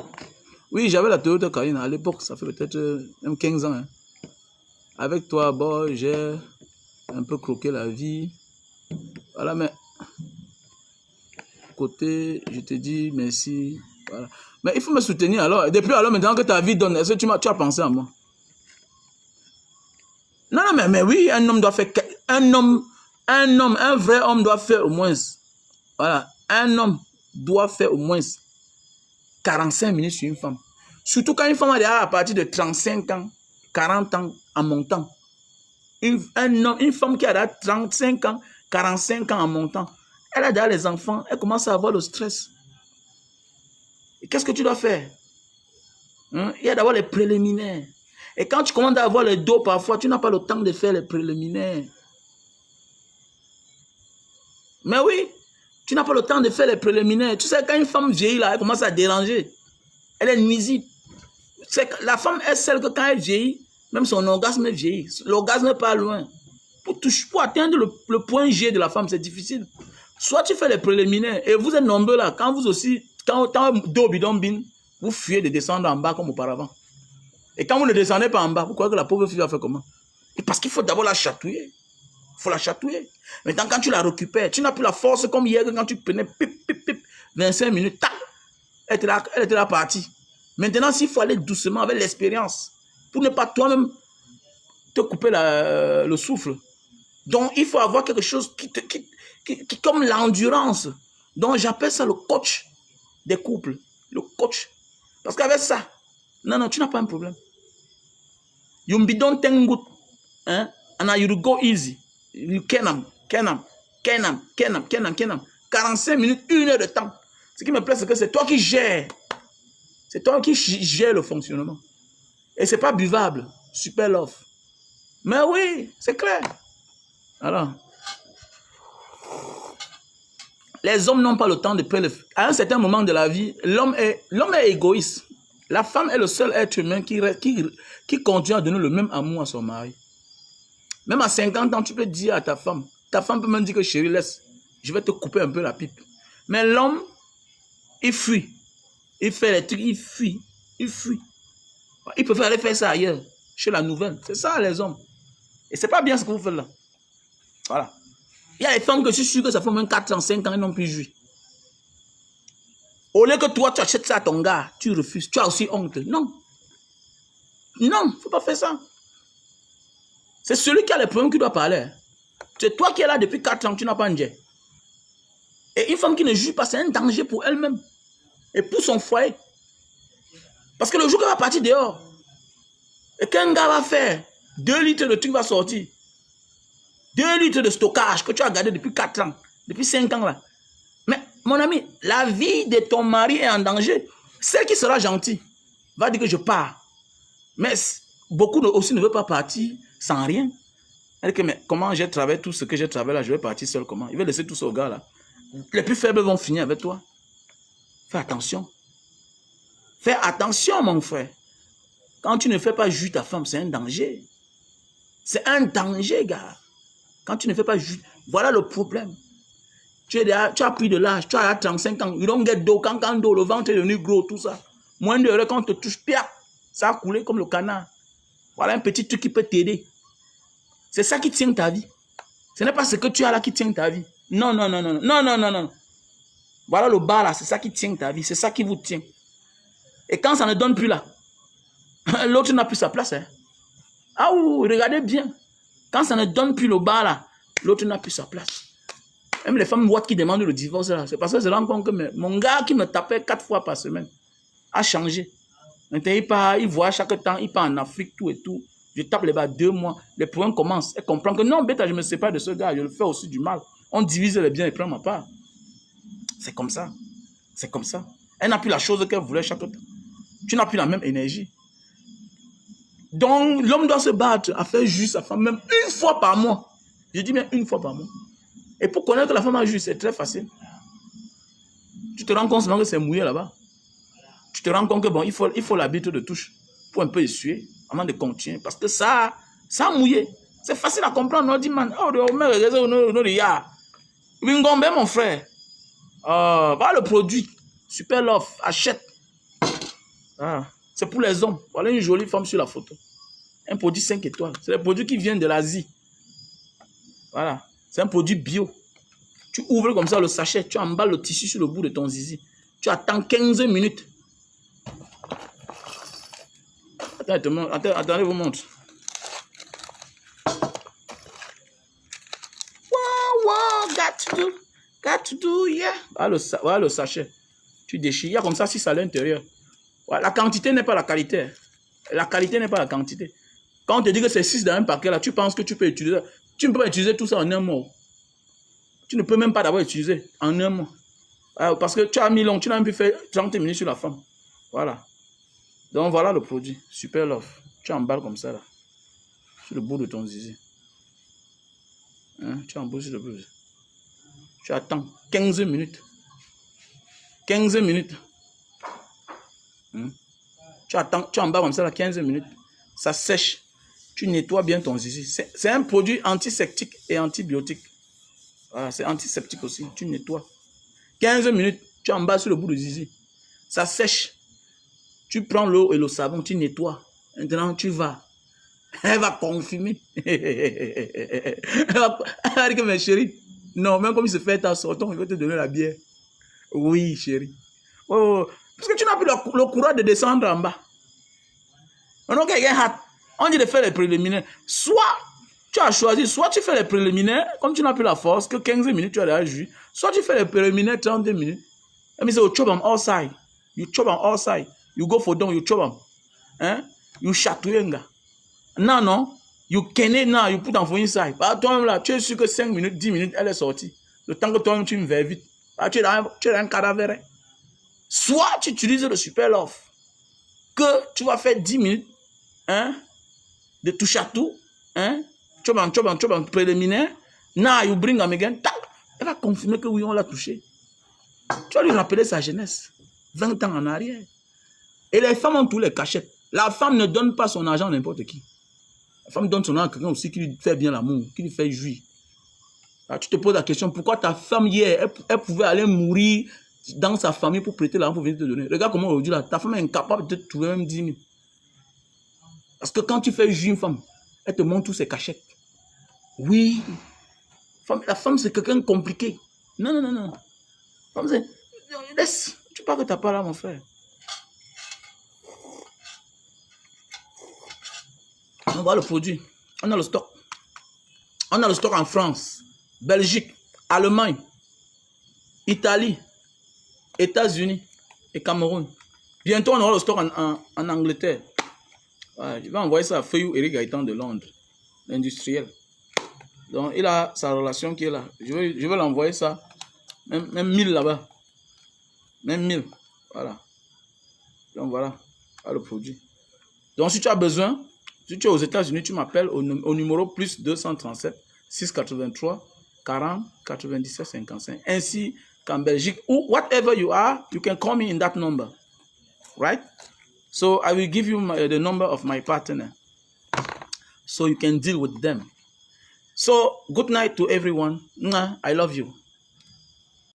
Oui, j'avais la Toyota Carina à l'époque. Ça fait peut-être même 15 ans. Hein. Avec toi, bon, j'ai un peu croqué la vie. Voilà, mais côté, je te dis merci. Voilà. Mais il faut me soutenir alors. Et depuis alors, maintenant que ta vie donne, est-ce que tu as pensé à moi? Non, mais oui, un homme doit faire... Un vrai homme doit faire au moins... Voilà, un homme doit faire au moins 45 minutes sur une femme. Surtout quand une femme a déjà à partir de 35 ans, 40 ans en montant. Une femme qui a déjà 35 ans, 45 ans en montant, elle a déjà les enfants, elle commence à avoir le stress. Et qu'est-ce que tu dois faire? Hein? Il y a d'abord les préliminaires. Et quand tu commences à avoir le dos, parfois, tu n'as pas le temps de faire les préliminaires. Mais oui, tu n'as pas le temps de faire les préliminaires. Tu sais, quand une femme vieillit, là, elle commence à déranger. Elle est nuisible. La femme est celle que quand elle vieillit, même son orgasme vieillit. L'orgasme n'est pas loin. Pour atteindre le point G de la femme, c'est difficile. Soit tu fais les préliminaires, et vous êtes nombreux là, quand vous aussi, quand dos bidon bin, vous fuyez de descendre en bas comme auparavant. Et quand vous ne descendez pas en bas, vous croyez que la pauvre fille va faire comment? Et parce qu'il faut d'abord la chatouiller. Il faut la chatouiller. Maintenant, quand tu la récupères, tu n'as plus la force comme hier quand tu prenais 25 minutes, tac, elle était là partie. Maintenant, s'il faut aller doucement avec l'expérience, pour ne pas toi-même te couper le souffle. Donc, il faut avoir quelque chose qui comme l'endurance. Donc, j'appelle ça le coach des couples. Le coach. Parce qu'avec ça, non, tu n'as pas un problème. You don't think good. Hein? And you go easy. You kenam. 45 minutes, 1 heure de temps. Ce qui me plaît, c'est que c'est toi qui gères. C'est toi qui gères le fonctionnement. Et c'est pas buvable. Super love. Mais oui, c'est clair. Alors, les hommes n'ont pas le temps de payer à un certain moment de la vie, l'homme est égoïste. La femme est le seul être humain qui continue à donner le même amour à son mari. Même à 50 ans, tu peux dire à ta femme peut même dire que chérie, laisse, je vais te couper un peu la pipe. Mais l'homme, il fuit. Il fait les trucs, il fuit. Il préfère aller faire ça ailleurs, chez la nouvelle. C'est ça les hommes. Et c'est pas bien ce que vous faites là. Voilà. Il y a des femmes que je suis sûr que ça fait même 4 ans, 5 ans, elles n'ont plus joué. Au lieu que toi, tu achètes ça à ton gars, tu refuses. Tu as aussi honte. Non. Non, il ne faut pas faire ça. C'est celui qui a les problèmes qui doit parler. C'est toi qui es là depuis 4 ans, tu n'as pas un jet. Et une femme qui ne joue pas, c'est un danger pour elle-même. Et pour son foyer. Parce que le jour qu'elle va partir dehors, et qu'un gars va faire 2 litres de truc va sortir. 2 litres de stockage que tu as gardé depuis 4 ans, depuis 5 ans là. Mais mon ami, la vie de ton mari est en danger. Celle qui sera gentille va dire que je pars. Mais beaucoup aussi ne veulent pas partir sans rien. Elle dit que mais comment j'ai travaillé tout ce que j'ai travaillé là, je vais partir seul comment? Il va laisser tout ça au gars là. Les plus faibles vont finir avec toi. Fais attention. Fais attention mon frère. Quand tu ne fais pas juger ta femme, c'est un danger. C'est un danger, gars. Quand tu ne fais pas juger, voilà le problème. Tu as pris de l'âge, tu as 35 ans, you don't get d'eau, quand d'eau, le ventre est devenu gros, tout ça. Moins de quand on te touche, pia, ça a coulé comme le canard. Voilà un petit truc qui peut t'aider. C'est ça qui tient ta vie. Ce n'est pas ce que tu as là qui tient ta vie. Non. Voilà le bas là, c'est ça qui tient ta vie, c'est ça qui vous tient. Et quand ça ne donne plus là, l'autre n'a plus sa place. Hein. Ah oui, regardez bien. Quand ça ne donne plus le bas là, l'autre n'a plus sa place. Même les femmes qui demandent le divorce là, c'est parce que je rends compte que mon gars qui me tapait 4 fois par semaine a changé. Maintenant, il voit chaque temps, il part en Afrique, tout et tout. Je tape les bas 2 mois, les problèmes commencent. Elle comprend que non, bêta, je me sépare de ce gars, je le fais aussi du mal. On divise les biens et prend ma part. C'est comme ça. C'est comme ça. Elle n'a plus la chose qu'elle voulait chaque temps. Tu n'as plus la même énergie. Donc, l'homme doit se battre à faire juste sa femme, même 1 fois par mois. Je dis bien 1 fois par mois. Et pour connaître la femme à juste, c'est très facile. Tu te rends compte que c'est mouillé là-bas. Tu te rends compte que bon, il faut l'habitude de touche pour un peu essuyer avant de continuer. Parce que ça a mouillé. C'est facile à comprendre. On dit, man, oh, mon frère. Voilà le produit. Super love. Achète. Ah, c'est pour les hommes. Voilà une jolie femme sur la photo. Un produit 5 étoiles. C'est le produit qui vient de l'Asie. Voilà. C'est un produit bio. Tu ouvres comme ça le sachet. Tu emballes le tissu sur le bout de ton zizi. Tu attends 15 minutes. Attendez, vous montre. Wow, got to do, yeah. Voilà le sachet. Tu déchires. Il y a comme ça 6 à l'intérieur. Voilà, la quantité n'est pas la qualité. La qualité n'est pas la quantité. Quand on te dit que c'est 6 dans un paquet, là, tu penses que tu peux utiliser. Tu ne peux pas utiliser tout ça en un mois. Tu ne peux même pas d'abord utiliser en un mois. Parce que tu as mis long, tu n'as même plus fait 30 minutes sur la femme. Voilà. Donc voilà le produit. Super love. Tu emballes comme ça là. Sur le bout de ton zizi. Hein? Tu emballes sur le bout. Tu attends 15 minutes. 15 minutes. Tu attends, tu emballes comme ça là 15 minutes. Ça sèche. Tu nettoies bien ton zizi. C'est un produit antiseptique et antibiotique. Voilà, c'est antiseptique aussi. Tu nettoies. 15 minutes, tu emballes sur le bout de zizi. Ça sèche. Tu prends l'eau et le savon, tu nettoies. Maintenant, tu vas. Elle va confumer. Elle va dire que mes chéris, non, même comme il se fait ta sortant, il va te donner la bière. Oui, chérie. Oh, parce que tu n'as plus le courage de descendre en bas. Maintenant, quelqu'un a, on dit de faire les préliminaires. Soit tu as choisi, soit tu fais les préliminaires, comme tu n'as plus la force, que 15 minutes tu as déjà joué, soit tu fais les préliminaires 32 minutes. Let me say, you chop them all side. You chop them all side. You go for down, you chop them. Hein? You chatouyenga. Non, non. You kenny now, you put them for inside. Bah, toi-même là, tu es sûr que 5 minutes, 10 minutes, elle est sortie. Le temps que toi-même tu me vas vite. Bah, tu es un cadavre. Soit tu utilises le super love, que tu vas faire 10 minutes, hein, de touche à tout, hein, chop en préliminaire. Now you bring them again. Tac. Elle va confirmer que oui, on l'a touché. Tu vas lui rappeler sa jeunesse, 20 ans en arrière. Et les femmes ont tous les cachettes. La femme ne donne pas son argent à n'importe qui. La femme donne son argent à quelqu'un aussi qui lui fait bien l'amour, qui lui fait jouir. Alors, tu te poses la question, pourquoi ta femme hier, elle pouvait aller mourir dans sa famille pour prêter l'argent pour venir te donner. Regarde comment aujourd'hui, là, ta femme est incapable de te trouver même 10 000. Parce que quand tu fais jouir une femme, elle te montre tous ses cachettes. Oui. La femme, c'est quelqu'un de compliqué. Non, non, non, non. Femme, c'est... Laisse. Tu parles que tu n'as pas là, mon frère. On voit le produit. On a le stock. On a le stock en France, Belgique, Allemagne, Italie, États-Unis et Cameroun. Bientôt, on aura le stock en Angleterre. Ouais, je vais envoyer ça à Feuillou Eric Gaëtan de Londres, l'industriel. Donc, il a sa relation qui est là. Je vais l'envoyer ça. Même 1000 là-bas. Même 1000. Voilà. Donc, voilà. Voilà le produit. Donc, si tu as besoin, si tu es aux États-Unis, tu m'appelles au numéro plus 237 683 40 97 55. Ainsi qu'en Belgique, ou whatever you are, you can call me in that number. Right? So I will give you the number of my partner so you can deal with them. So good night to everyone. I love you.